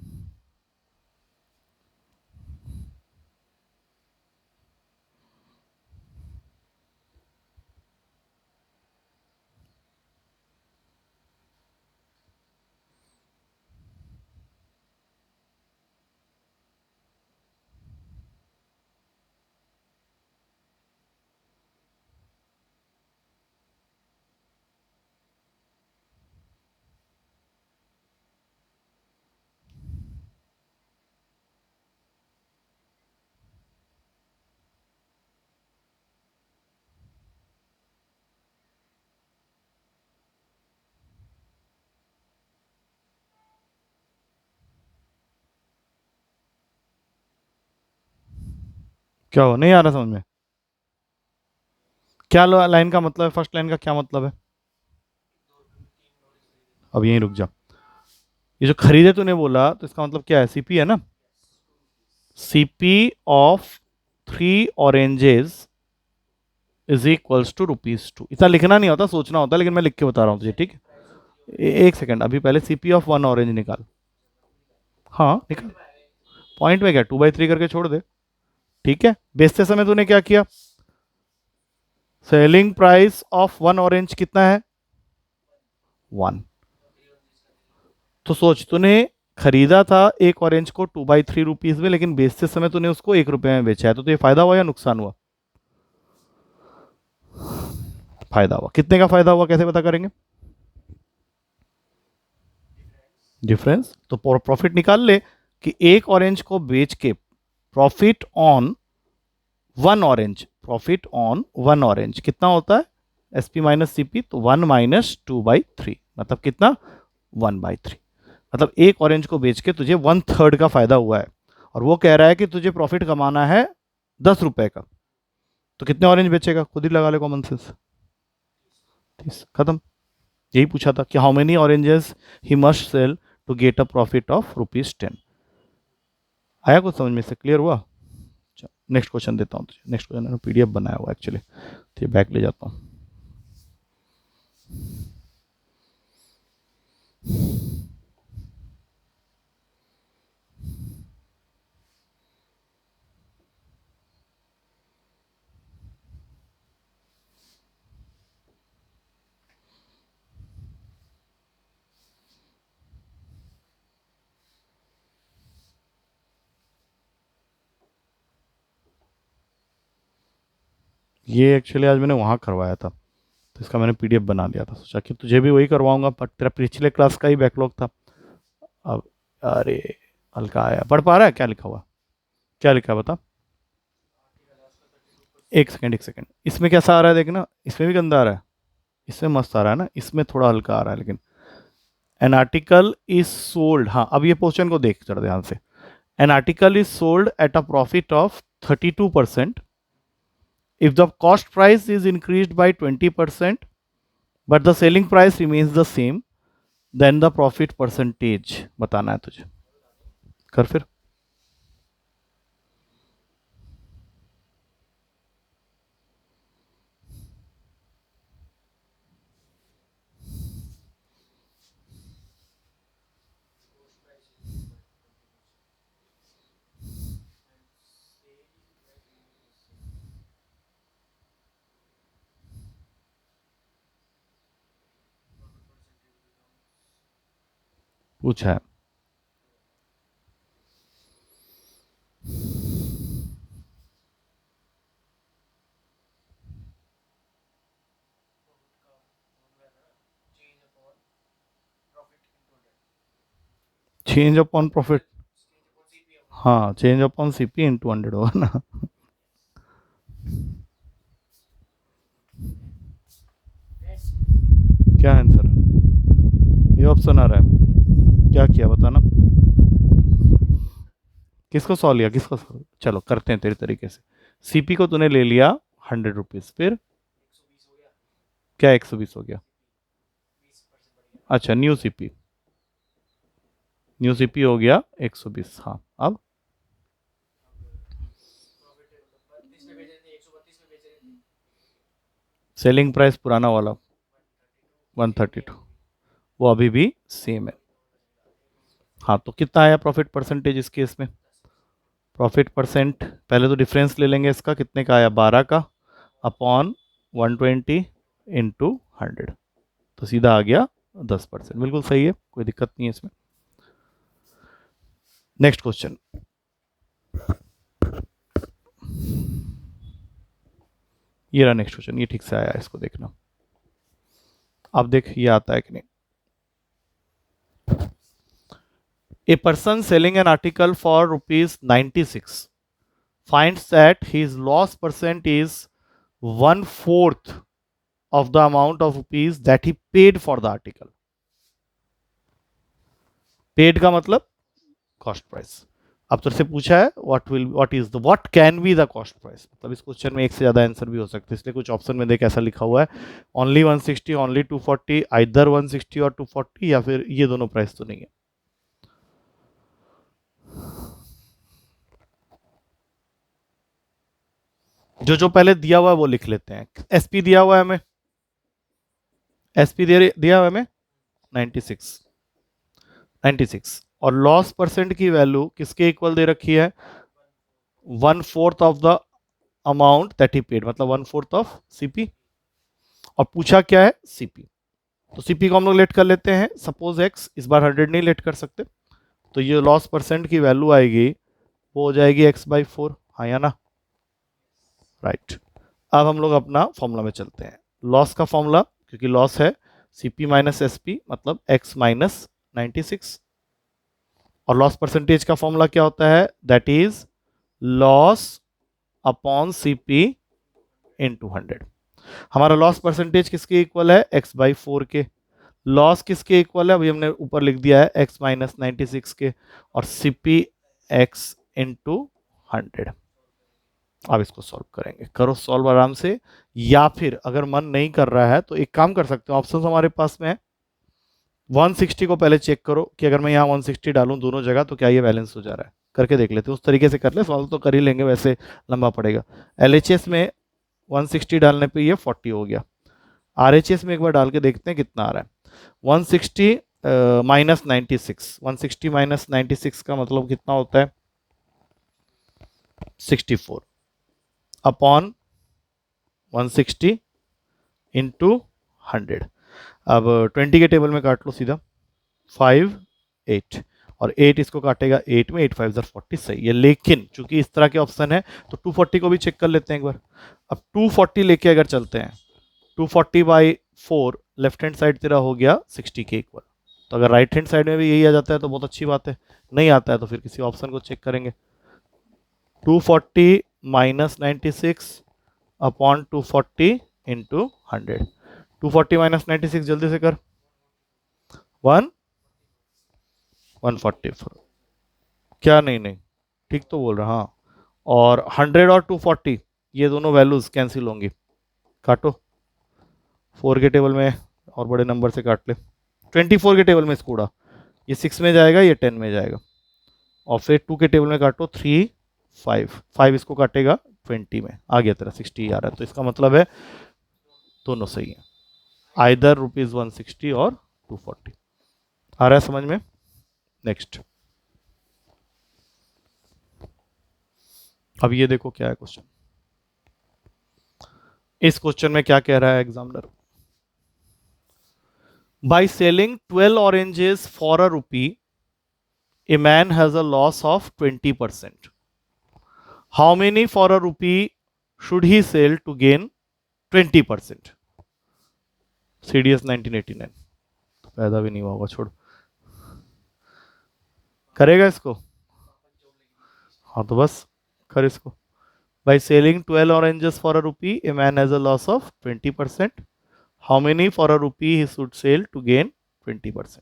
क्या हो, नहीं आ रहा समझ में? क्या लाइन का मतलब है, फर्स्ट लाइन का क्या मतलब है? अब यहीं रुक जा। ये जो खरीदे तूने बोला तो इसका मतलब क्या है, सीपी है ना? CP of 3 oranges is equals to ₹2। इतना लिखना नहीं होता, सोचना होता, लेकिन मैं लिख के बता रहा हूँ तुझे, ठीक है? एक सेकंड, अभी पहले सीपी ऑफ 1 ऑरेंज निकाल। हाँ निकाल। पॉइंट में क्या, 2/3 करके छोड़ दे। ठीक है, बेचते समय तूने क्या किया? सेलिंग प्राइस ऑफ 1 ऑरेंज कितना है? 1। तो सोच, तूने खरीदा था एक ऑरेंज को 2/3 रुपीज में, लेकिन बेचते समय तूने उसको 1 रुपए में बेचा है, तो ये फायदा हुआ या नुकसान हुआ? फायदा हुआ। कितने का फायदा हुआ, कैसे पता करेंगे? डिफरेंस। तो प्रॉफिट निकाल ले कि एक ऑरेंज को बेच के प्रॉफिट ऑन 1 ऑरेंज कितना होता है? एसपी माइनस सीपी, तो 1 - 2/3 मतलब कितना? 1/3। मतलब एक ऑरेंज को बेच के तुझे 1/3 का फायदा हुआ है, और वो कह रहा है कि तुझे प्रॉफिट कमाना है 10 रुपए का। तो कितने ऑरेंज बेचेगा, खुद ही लगा ले कॉमन सेंस। 30, खत्म। यही पूछा था कि how many oranges he must sell to get a profit of ₹10। आया कुछ समझ में, से क्लियर हुआ? नेक्स्ट क्वेश्चन देता हूँ तुझे। नेक्स्ट क्वेश्चन पीडीएफ बनाया हुआ एक्चुअली, तो ये बैक ले जाता हूँ। ये एक्चुअली आज मैंने वहाँ करवाया था, तो इसका मैंने पीडीएफ बना लिया था, सोचा कि तुझे भी वही करवाऊंगा, पर तेरा पिछले क्लास का ही बैकलॉग था। अब अरे, हल्का आया, पढ़ पा रहा है? क्या लिखा हुआ, क्या लिखा है बता। एक सेकंड, एक सेकंड, इसमें कैसा आ रहा है देखना, इसमें भी गंदा आ रहा है, इसमें मस्त आ रहा है ना, इसमें थोड़ा हल्का आ रहा है लेकिन। एन आर्टिकल इज सोल्ड, हाँ अब ये क्वेश्चन को देख जरा ध्यान से। An article is sold at a profit of 32% if the cost price is increased by 20% but the selling price remains the same, then the profit percentage बताना है तुझे। कर फिर। पूछा है। चेंज अपॉन प्रॉफिट, हाँ चेंज अपॉन सीपी इंटू 100 होगा ना। क्या आंसर है? ये ऑप्शन आ रहा है, क्या किया बताना। किसको सॉल्व लिया, किसको solve? चलो करते हैं तेरे तरीके से। सीपी को तूने ले लिया 100 रुपीज, फिर क्या 120 हो गया? अच्छा, न्यू सीपी हो गया 120, हाँ अब सेलिंग प्राइस पुराना वाला 132, वो अभी भी सेम है। हाँ तो कितना आया प्रॉफिट परसेंटेज इस केस में? प्रॉफिट परसेंट, पहले तो डिफरेंस ले लेंगे इसका, कितने का आया, 12 का, अपॉन 120 इंटू 100, तो सीधा आ गया 10%। बिल्कुल सही है, कोई दिक्कत नहीं है इसमें। नेक्स्ट क्वेश्चन, ये रहा नेक्स्ट क्वेश्चन, ये ठीक से आया है, इसको देखना। अब देख ये आता है कि नहीं। A person selling an article for ₹96 finds that his loss percent is 1/4 of the amount of rupees that he paid for the article. Paid का मतलब कॉस्ट प्राइस। अब तुझसे पूछा है what can be the cost price, मतलब इस question में एक से ज्यादा आंसर भी हो सकते हैं, इसलिए कुछ ऑप्शन में देख ऐसा लिखा हुआ है ओनली 160, ओनली 240, आइदर 160 और 240, या फिर ये दोनों प्राइस तो नहीं है। जो जो पहले दिया हुआ है वो लिख लेते हैं। एसपी दिया हुआ है हमें, एसपी दिया हुआ है हमें 96, 96, और लॉस परसेंट की वैल्यू किसके इक्वल दे रखी है, 1/4 of the amount that he paid, मतलब 1/4 ऑफ सीपी, और पूछा क्या है सीपी। तो सीपी को हम लोग लेट कर लेते हैं, सपोज एक्स, इस बार 100 नहीं लेट कर सकते, तो ये लॉस परसेंट की वैल्यू आएगी, वो हो जाएगी x/4, हाँ या ना, राइट। अब हम लोग अपना फॉर्मूला में चलते हैं, लॉस का फॉर्मूला, क्योंकि लॉस है सीपी माइनस एसपी, मतलब x माइनस 96, और लॉस परसेंटेज का फॉर्मूला क्या होता है, that is loss upon CP into 100। हमारा लॉस परसेंटेज किसके इक्वल है, x/4 के, लॉस किसके इक्वल है, अभी हमने ऊपर लिख दिया है x माइनस 96 के, और सीपी x इंटू 100। अब इसको सॉल्व करेंगे, करो सॉल्व आराम से, या फिर अगर मन नहीं कर रहा है तो एक काम कर सकते हो, ऑप्शन हमारे पास में है, 160 को पहले चेक करो कि अगर मैं यहाँ 160 डालूं दोनों जगह तो क्या ये बैलेंस हो जा रहा है, करके देख लेते हैं, उस तरीके से कर ले, सॉल्व तो कर ही लेंगे, वैसे लंबा पड़ेगा। LHS में 160 डालने पे ये 40 हो गया, RHS में एक बार डाल के देखते हैं कितना आ रहा है, 160 माइनस 96, 160 माइनस 96 का मतलब कितना होता है, 64 अपॉन 160 इंटू 100। अब 20 के टेबल में काट लो सीधा, 5 8, और 8 इसको काटेगा 8 में, 8 5 40, सही है। लेकिन चूंकि इस तरह के ऑप्शन है तो 240 को भी चेक कर लेते हैं एक बार। अब 240 लेके अगर चलते हैं, 240/4 लेफ्ट हैंड साइड तेरा हो गया 60 के इक्वल, तो अगर राइट हैंड साइड में भी यही आ जाता है तो बहुत अच्छी बात है, नहीं आता है तो फिर किसी ऑप्शन को चेक करेंगे। 240 माइनस 96 अपॉन 240 इंटू 100, 240 माइनस 96 जल्दी से कर, 144, क्या, नहीं नहीं ठीक तो बोल रहा, हाँ, और 100 और 240 ये दोनों वैल्यूज कैंसिल होंगी, काटो 4 के टेबल में और बड़े नंबर से काट ले, 24 के टेबल में इसको उड़ा, ये 6 में जाएगा, ये 10 में जाएगा, और फिर 2 के टेबल में काटो 3 5 5 इसको काटेगा 20 में, आ गया तेरा 60 आ रहा है, तो इसका मतलब है दोनों सही है, आइदर ₹160 और 240। आ रहा है समझ में। नेक्स्ट, अब ये देखो क्या है क्वेश्चन, इस क्वेश्चन में क्या कह रहा है examiner, by selling 12 oranges for a rupee a man has a loss of 20%, how many for a rupee should he sell to gain 20%? CDS 1989 पैदा भी नहीं हुआ होगा, छोड़, करेगा इसको, हाँ तो बस कर इसको। By selling 12 oranges for a rupee, a man has a loss of 20%. How many for a rupee he should sell to gain 20%?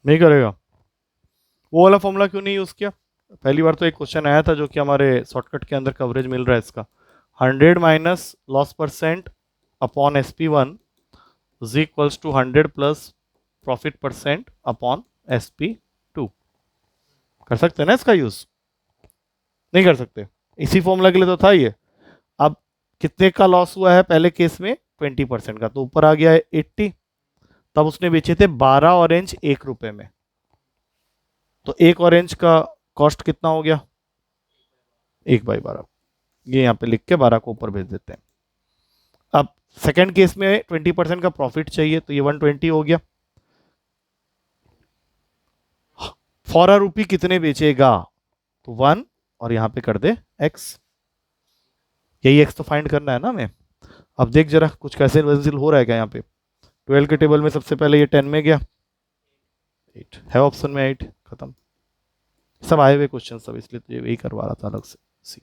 नहीं करेगा, वो वाला फॉर्मूला क्यों नहीं यूज किया, पहली बार तो एक क्वेश्चन आया था जो कि हमारे शॉर्टकट के अंदर कवरेज मिल रहा है इसका, 100 minus loss percent upon SP1 is equals to 100 plus profit percent upon SP2। कर सकते हैं ना इसका यूज, नहीं कर सकते, इसी फॉर्मूला के लिए तो था ये। अब कितने का लॉस हुआ है पहले केस में, 20% का, तो ऊपर आ गया है 80। तब उसने बेचे थे 12 ऑरेंज 1 रुपए में, तो एक ऑरेंज का कॉस्ट कितना हो गया? 1/12। ये यहाँ पे लिख के 12 को ऊपर भेज देते हैं। अब सेकंड केस में 20% का प्रॉफिट चाहिए, तो ये 120 हो गया। फॉर अ रुपी कितने बेचेगा? तो 1, और यहां पे कर दे x। यही x तो फाइंड करना है ना हमें। अब देख जरा कुछ कैसे वंजिल हो रहा है क्या यहाँ पे। 12 के टेबल में सबसे पहले ये 10 में गया, 8 है ऑप्शन में, 8 खत्म। सब आए हुए क्वेश्चन सब, इसलिए तुझे वही करवा रहा था अलग से। सी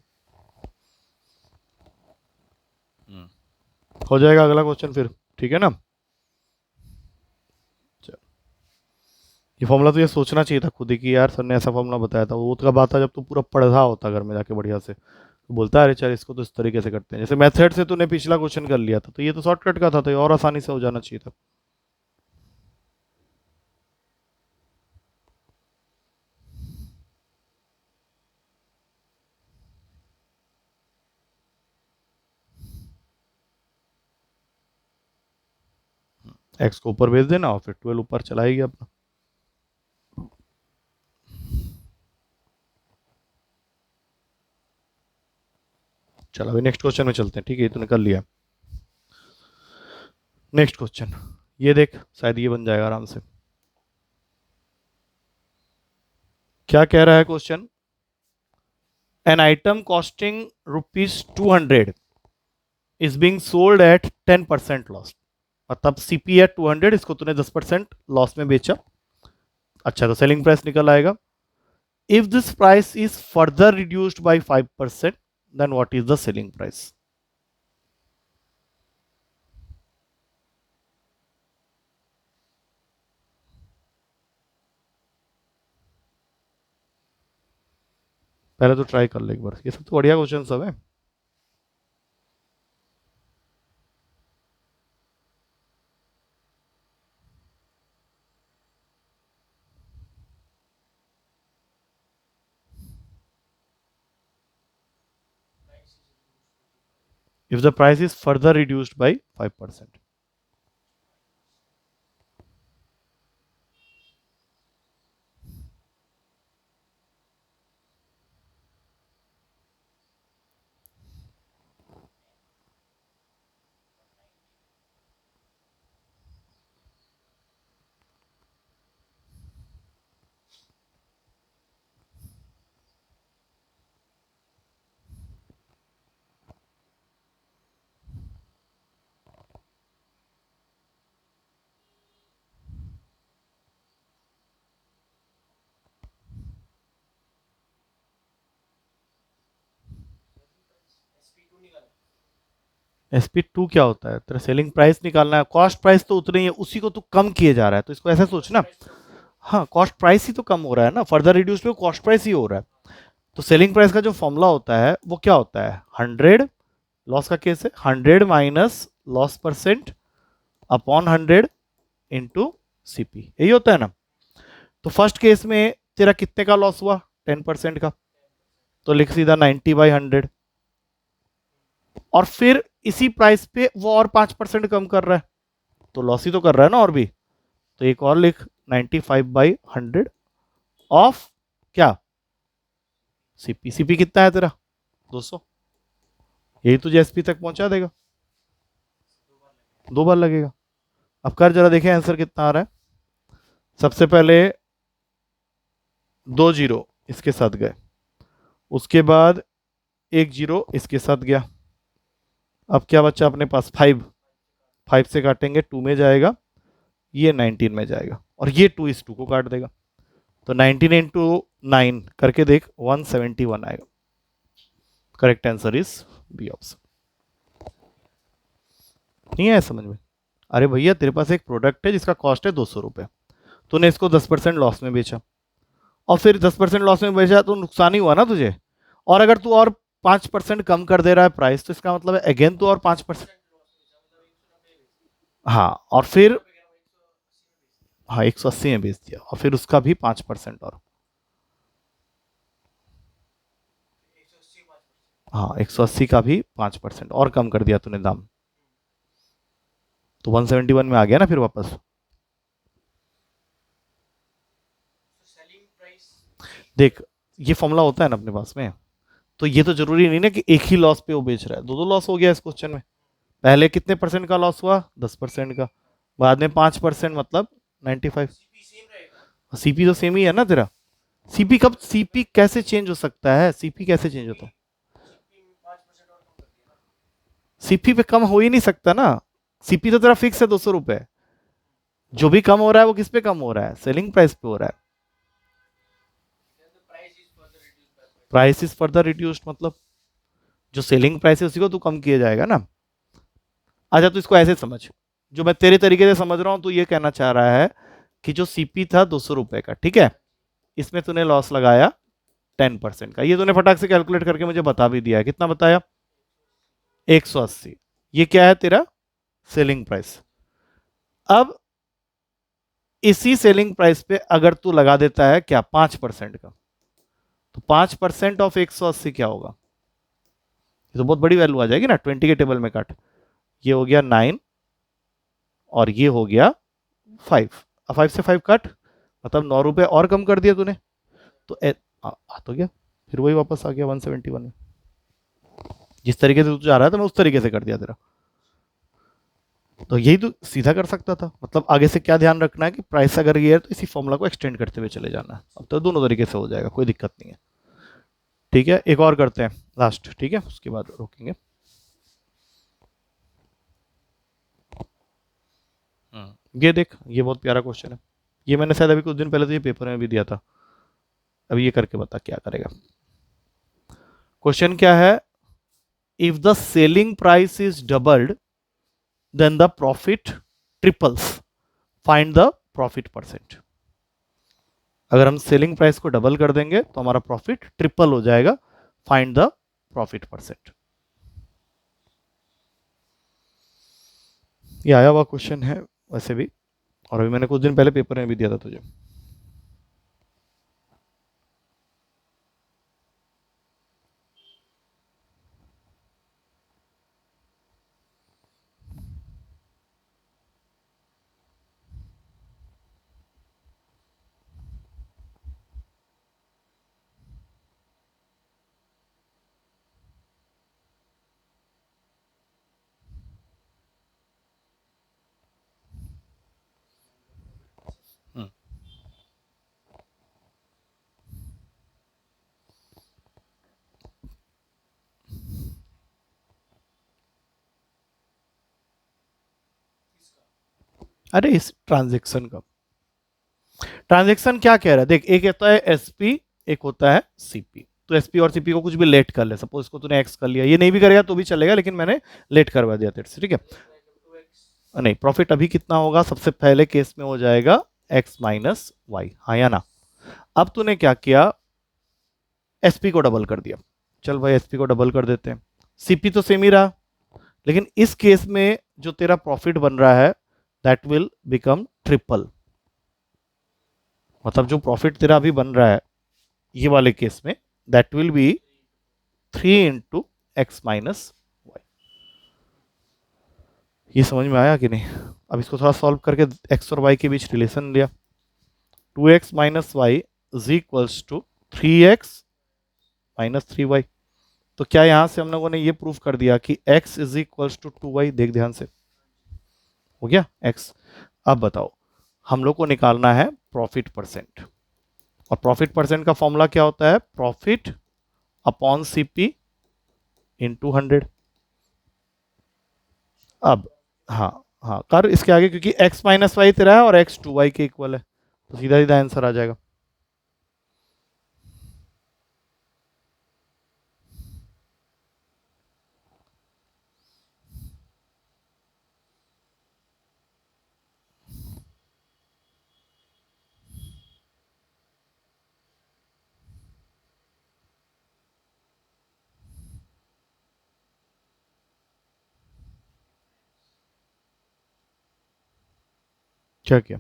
हो जाएगा अगला क्वेश्चन फिर, ठीक है ना। चल, ये फॉर्मूला तो ये सोचना चाहिए था खुद ही कि यार सर ने ऐसा फॉर्मूला बताया था। वो तो कब आता जब तू पूरा पढ़ रहा होता घर में जाके बढ़िया से, तो बोलता है अरे चल इसको तो इस तरीके से करते हैं। जैसे मेथड से तूने पिछला क्वेश्चन कर लिया था, तो ये तो शॉर्टकट का था, तो ये और आसानी से हो जाना चाहिए था। एक्स को ऊपर भेज देना और फिर 12 ऊपर चलाएगी अपना। चलो अभी नेक्स्ट क्वेश्चन में चलते हैं, ठीक है, ये तूने कर लिया। नेक्स्ट क्वेश्चन ये देख, शायद ये बन जाएगा आराम से। क्या कह रहा है question? An item costing ₹200 is being sold at 10% loss. मतलब सीपी एट 200, इसको तूने 10% लॉस में बेचा। अच्छा, तो सेलिंग प्राइस निकल आएगा। If this price is further reduced by 5%, then what is the selling price? पहले तो ट्राई कर ले एक बार, ये सब तो बढ़िया क्वेश्चन सब है। If the price is further reduced by 5%. SP2 क्या होता है? तेरा सेलिंग प्राइस निकालना है, कॉस्ट प्राइस तो उतनी ही है, उसी को तू कम किए जा रहा है, तो इसको ऐसा सोचना। हाँ, कॉस्ट प्राइस ही तो कम हो रहा है ना, फर्दर रिड्यूस पे कॉस्ट प्राइस ही हो रहा है। तो सेलिंग प्राइस का जो फॉर्मूला होता है वो क्या होता है? 100, लॉस का केस है, 100 minus loss percent upon 100 into CP, यही होता है ना। तो फर्स्ट केस में तेरा कितने का लॉस हुआ? 10% का, तो लिख सीधा 90/100। और फिर इसी प्राइस पे वो और 5% कम कर रहा है, तो लॉस ही तो कर रहा है ना और भी। तो एक और लिख, 95/100 ऑफ क्या? सीपी। सीपी कितना है तेरा? 200। यही तुझे एसपी तक पहुंचा देगा, 2 बार लगेगा। अब कर जरा देखें आंसर कितना आ रहा है। सबसे पहले 2 जीरो इसके साथ गए, उसके बाद 1 जीरो इसके साथ गया। अब क्या बच्चा अपने पास? 5। 5 से काटेंगे 2 में जाएगा, ये 19 में जाएगा, और ये 2 इस 2 को काट देगा। तो 19 इंटू 9 करके देख, 171 आएगा। Correct answer is B option. नहीं आया समझ में? अरे भैया तेरे पास एक प्रोडक्ट है जिसका कॉस्ट है 200 रुपये, तूने इसको 10% लॉस में बेचा, और फिर 10% लॉस में बेचा तो नुकसान ही हुआ ना तुझे। और अगर तू और 5% कम कर दे रहा है प्राइस, तो इसका मतलब है अगेन तू और 5%। हाँ, और फिर हाँ 180 में बेच दिया, और फिर उसका भी 5% और। हाँ 180 का भी 5% और कम कर दिया तूने दाम। तो 171 में आ गया ना फिर वापस। देख ये फॉर्मूला होता है ना अपने पास में, तो ये तो जरूरी नहीं ना कि एक ही लॉस पे वो बेच रहा है, दो दो लॉस हो गया इस क्वेश्चन में। पहले कितने परसेंट का लॉस हुआ, 10% का, बाद में 5%, मतलब 95। सीपी तो सेम ही है ना तेरा। सीपी कब, सीपी कैसे चेंज हो सकता है, सीपी कैसे चेंज होता है? सीपी पे कम हो ही नहीं सकता ना, सीपी तो तेरा फिक्स है 200 रुपए। जो भी कम हो रहा है वो किस पे कम हो रहा है, सेलिंग प्राइस पे हो रहा है। प्राइस इज फर्दर रिड्यूस्ड, मतलब जो सेलिंग प्राइस है उसी को तू कम किया जाएगा ना। अच्छा तो इसको ऐसे समझ, जो मैं तेरे तरीके से समझ रहा हूं, तो ये कहना चाह रहा है कि जो सीपी था 200 रुपए का, ठीक है, इसमें तूने लॉस लगाया 10% का, ये तूने फटाक से कैलकुलेट करके मुझे बता भी दिया है, कितना बताया, 180। ये क्या है तेरा सेलिंग प्राइस। अब इसी सेलिंग प्राइस पे अगर तू लगा देता है क्या 5% का, तो 5% ऑफ 180 क्या होगा, ये तो बहुत बड़ी वैल्यू आ जाएगी ना, 20 के टेबल में काट, ये हो गया 9 और ये हो गया 5, 5 से 5 कट, मतलब 9 रुपए और कम कर दिया तूने, तो आ तो गया, फिर वही वापस आ गया 171 में। जिस तरीके से तू जा रहा था मैं उस तरीके से कर दिया तेरा। तो यही तो सीधा कर सकता था, मतलब आगे से क्या ध्यान रखना है कि प्राइस अगर ये है तो इसी फॉर्मूला को एक्सटेंड करते हुए चले जाना है, अब तो दोनों तरीके से हो जाएगा, कोई दिक्कत नहीं है। ठीक है, एक और करते हैं लास्ट, ठीक है, उसके बाद रोकेंगे। ये देख, ये बहुत प्यारा क्वेश्चन है, ये मैंने शायद अभी कुछ दिन पहले तो ये पेपर में भी दिया था। अभी ये करके बता क्या करेगा। क्वेश्चन क्या है, if the selling price is doubled then the profit triples, find the profit percent. अगर हम सेलिंग प्राइस को डबल कर देंगे तो हमारा प्रॉफिट ट्रिपल हो जाएगा, फाइंड द प्रॉफिट परसेंट। ये आया हुआ क्वेश्चन है वैसे भी, और अभी मैंने कुछ दिन पहले पेपर में भी दिया था तुझे। हम्म, अरे इस ट्रांजेक्शन का, ट्रांजेक्शन क्या कह रहा है देख, एक होता है एसपी, एक होता है सीपी। तो एसपी और सीपी को कुछ भी लेट कर ले, सपोज इसको तूने एक्स कर लिया, ये नहीं भी करेगा तो भी चलेगा, लेकिन मैंने लेट करवा दिया तेरे से, ठीक है। नहीं, प्रॉफिट अभी कितना होगा, सबसे पहले केस में हो जाएगा एक्स माइनस वाई, हाँ या ना। अब तूने क्या किया, एसपी को डबल कर दिया, चल भाई एसपी को डबल कर देते हैं, सीपी तो सेम ही रहा, लेकिन इस केस में जो तेरा प्रॉफिट बन रहा है दैट विल बिकम ट्रिपल, मतलब जो प्रॉफिट तेरा अभी बन रहा है ये वाले केस में, that will be 3 × x - y। ये समझ में आया कि नहीं? अब इसको थोड़ा सॉल्व करके x और y के बीच रिलेशन लिया, 2x - y is equals to 3x - 3y। तो क्या यहां से हम लोगों ने ये प्रूफ कर दिया कि x is equals to 2y, देख ध्यान से, हो गया x। अब बताओ, हम लोग को निकालना है प्रॉफिट परसेंट, और प्रॉफिट परसेंट का फॉर्मूला क्या होता है, प्रॉफिट अपॉन सीपी इंटू 100। अब हाँ, हाँ कर इसके आगे, क्योंकि x - y तेरा है और x 2y के इक्वल है, तो सीधा सीधा आंसर आ जाएगा। क्या किया,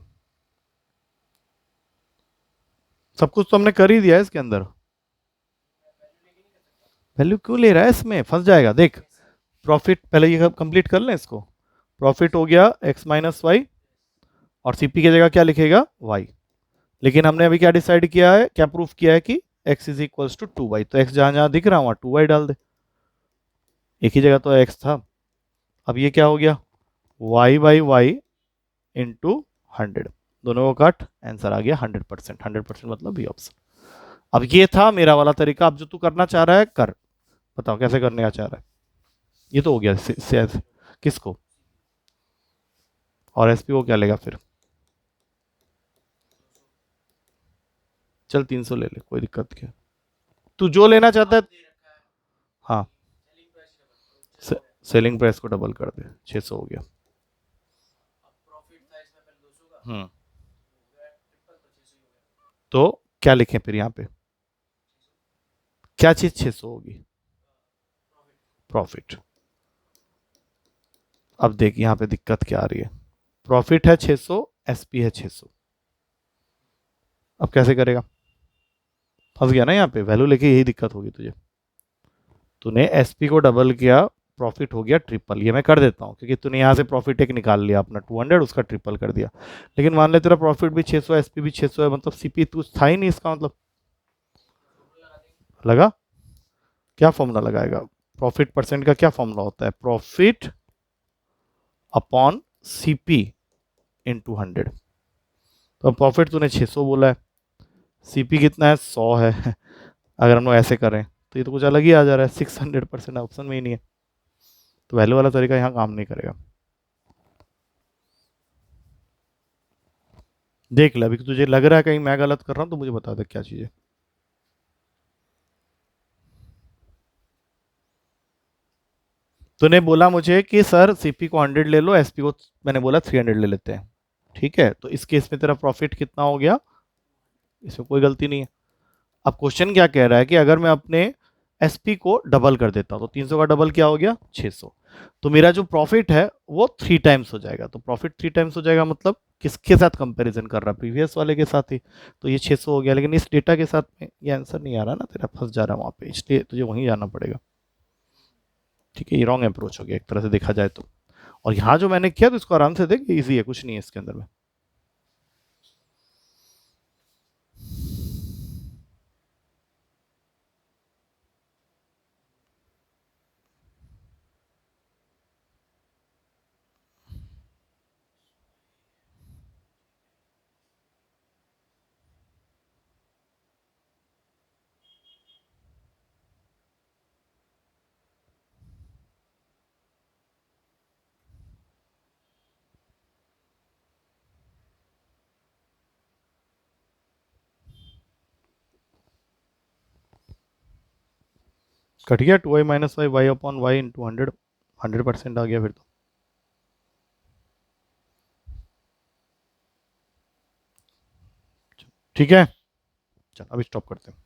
सब कुछ तो हमने कर ही दिया है इसके अंदर, वैल्यू क्यों ले रहा है, इसमें फंस जाएगा। देख प्रॉफिट, पहले ये कंप्लीट कर लें इसको, प्रॉफिट हो गया x माइनस वाई, और सीपी की जगह क्या लिखेगा y। लेकिन हमने अभी क्या डिसाइड किया है, क्या प्रूफ किया है कि x is equals to 2y, तो x जहां जहां दिख रहा है वहां 2y डाल दे, एक ही जगह तो x था। अब ये क्या हो गया, y बाई वाई इंटू 100, दोनों को काट, आंसर आ गया 100%। 100% मतलब बी ऑप्शन। अब ये था मेरा वाला तरीका, अब जो तू करना चाह रहा है कर, बताओ कैसे करने का चाह रहा है। ये तो हो गया किसको, और एसपी को क्या लेगा फिर, चल 300 ले ले, कोई दिक्कत क्या, तू जो लेना चाहता है। हाँ, सेलिंग प्राइस को डबल कर दे, 600 हो गया। हम्म, तो क्या लिखें फिर यहाँ पे, क्या चीज 600 होगी, प्रॉफिट। अब देख यहाँ पे दिक्कत क्या आ रही है, प्रॉफिट है 600, एसपी है 600, अब कैसे करेगा, फंस गया ना यहाँ पे, वैल्यू लेके यही दिक्कत होगी तुझे। तूने एसपी को डबल किया, प्रॉफिट हो गया ट्रिपल, ये मैं कर देता हूँ क्योंकि तूने यहाँ से प्रॉफिट एक निकाल लिया अपना 200, उसका ट्रिपल कर दिया। लेकिन मान ले तेरा प्रॉफिट भी 600, एसपी भी 600 है, मतलब सीपी कुछ था ही नहीं इसका मतलब, लगा। क्या फॉर्मूला लगाएगा, प्रॉफिट परसेंट का क्या फॉर्मूला होता है, प्रॉफिट अपॉन सीपी इंटू 100। तो प्रॉफिट तूने 600 बोला है, सीपी कितना है 100 है अगर हम लोग ऐसे करें तो ये तो कुछ अलग ही आ जा रहा है, 600% ऑप्शन में ही नहीं है, तो वैल्यू वाला तरीका यहाँ काम नहीं करेगा। देख ले, अभी तुझे लग रहा है कहीं मैं गलत कर रहा हूँ तो मुझे बता दे क्या चीज़ है। तूने बोला मुझे कि सर सीपी को 100 ले लो, एसपी को मैंने बोला 300 ले लेते हैं, ठीक है, तो इस केस में तेरा प्रॉफिट कितना हो गया, इसमें कोई गलती नहीं है। अब क्वेश्चन क्या कह रहा है कि अगर मैं अपने एसपी को डबल कर देता हूँ तो 300 का डबल क्या हो गया 600, तो मेरा जो प्रॉफिट है वो 3 टाइम्स हो जाएगा। तो प्रॉफिट 3 टाइम्स हो जाएगा मतलब किसके साथ कंपैरिजन कर रहा है, प्रीवियस वाले के साथ ही, तो ये 600 हो गया। लेकिन इस डेटा के साथ में ये आंसर नहीं आ रहा ना तेरा, फंस जा रहा है वहाँ पे, इसलिए तुझे वहीं जाना पड़ेगा। ठीक है, ये रॉन्ग अप्रोच हो गया एक तरह से देखा जाए तो। और यहाँ जो मैंने किया तो इसको आराम से देख, इजी है, कुछ नहीं है इसके अंदर में। कट गया 2y minus y, y upon y into 100, 100% आ गया फिर तो। ठीक है, चल अभी स्टॉप करते हैं।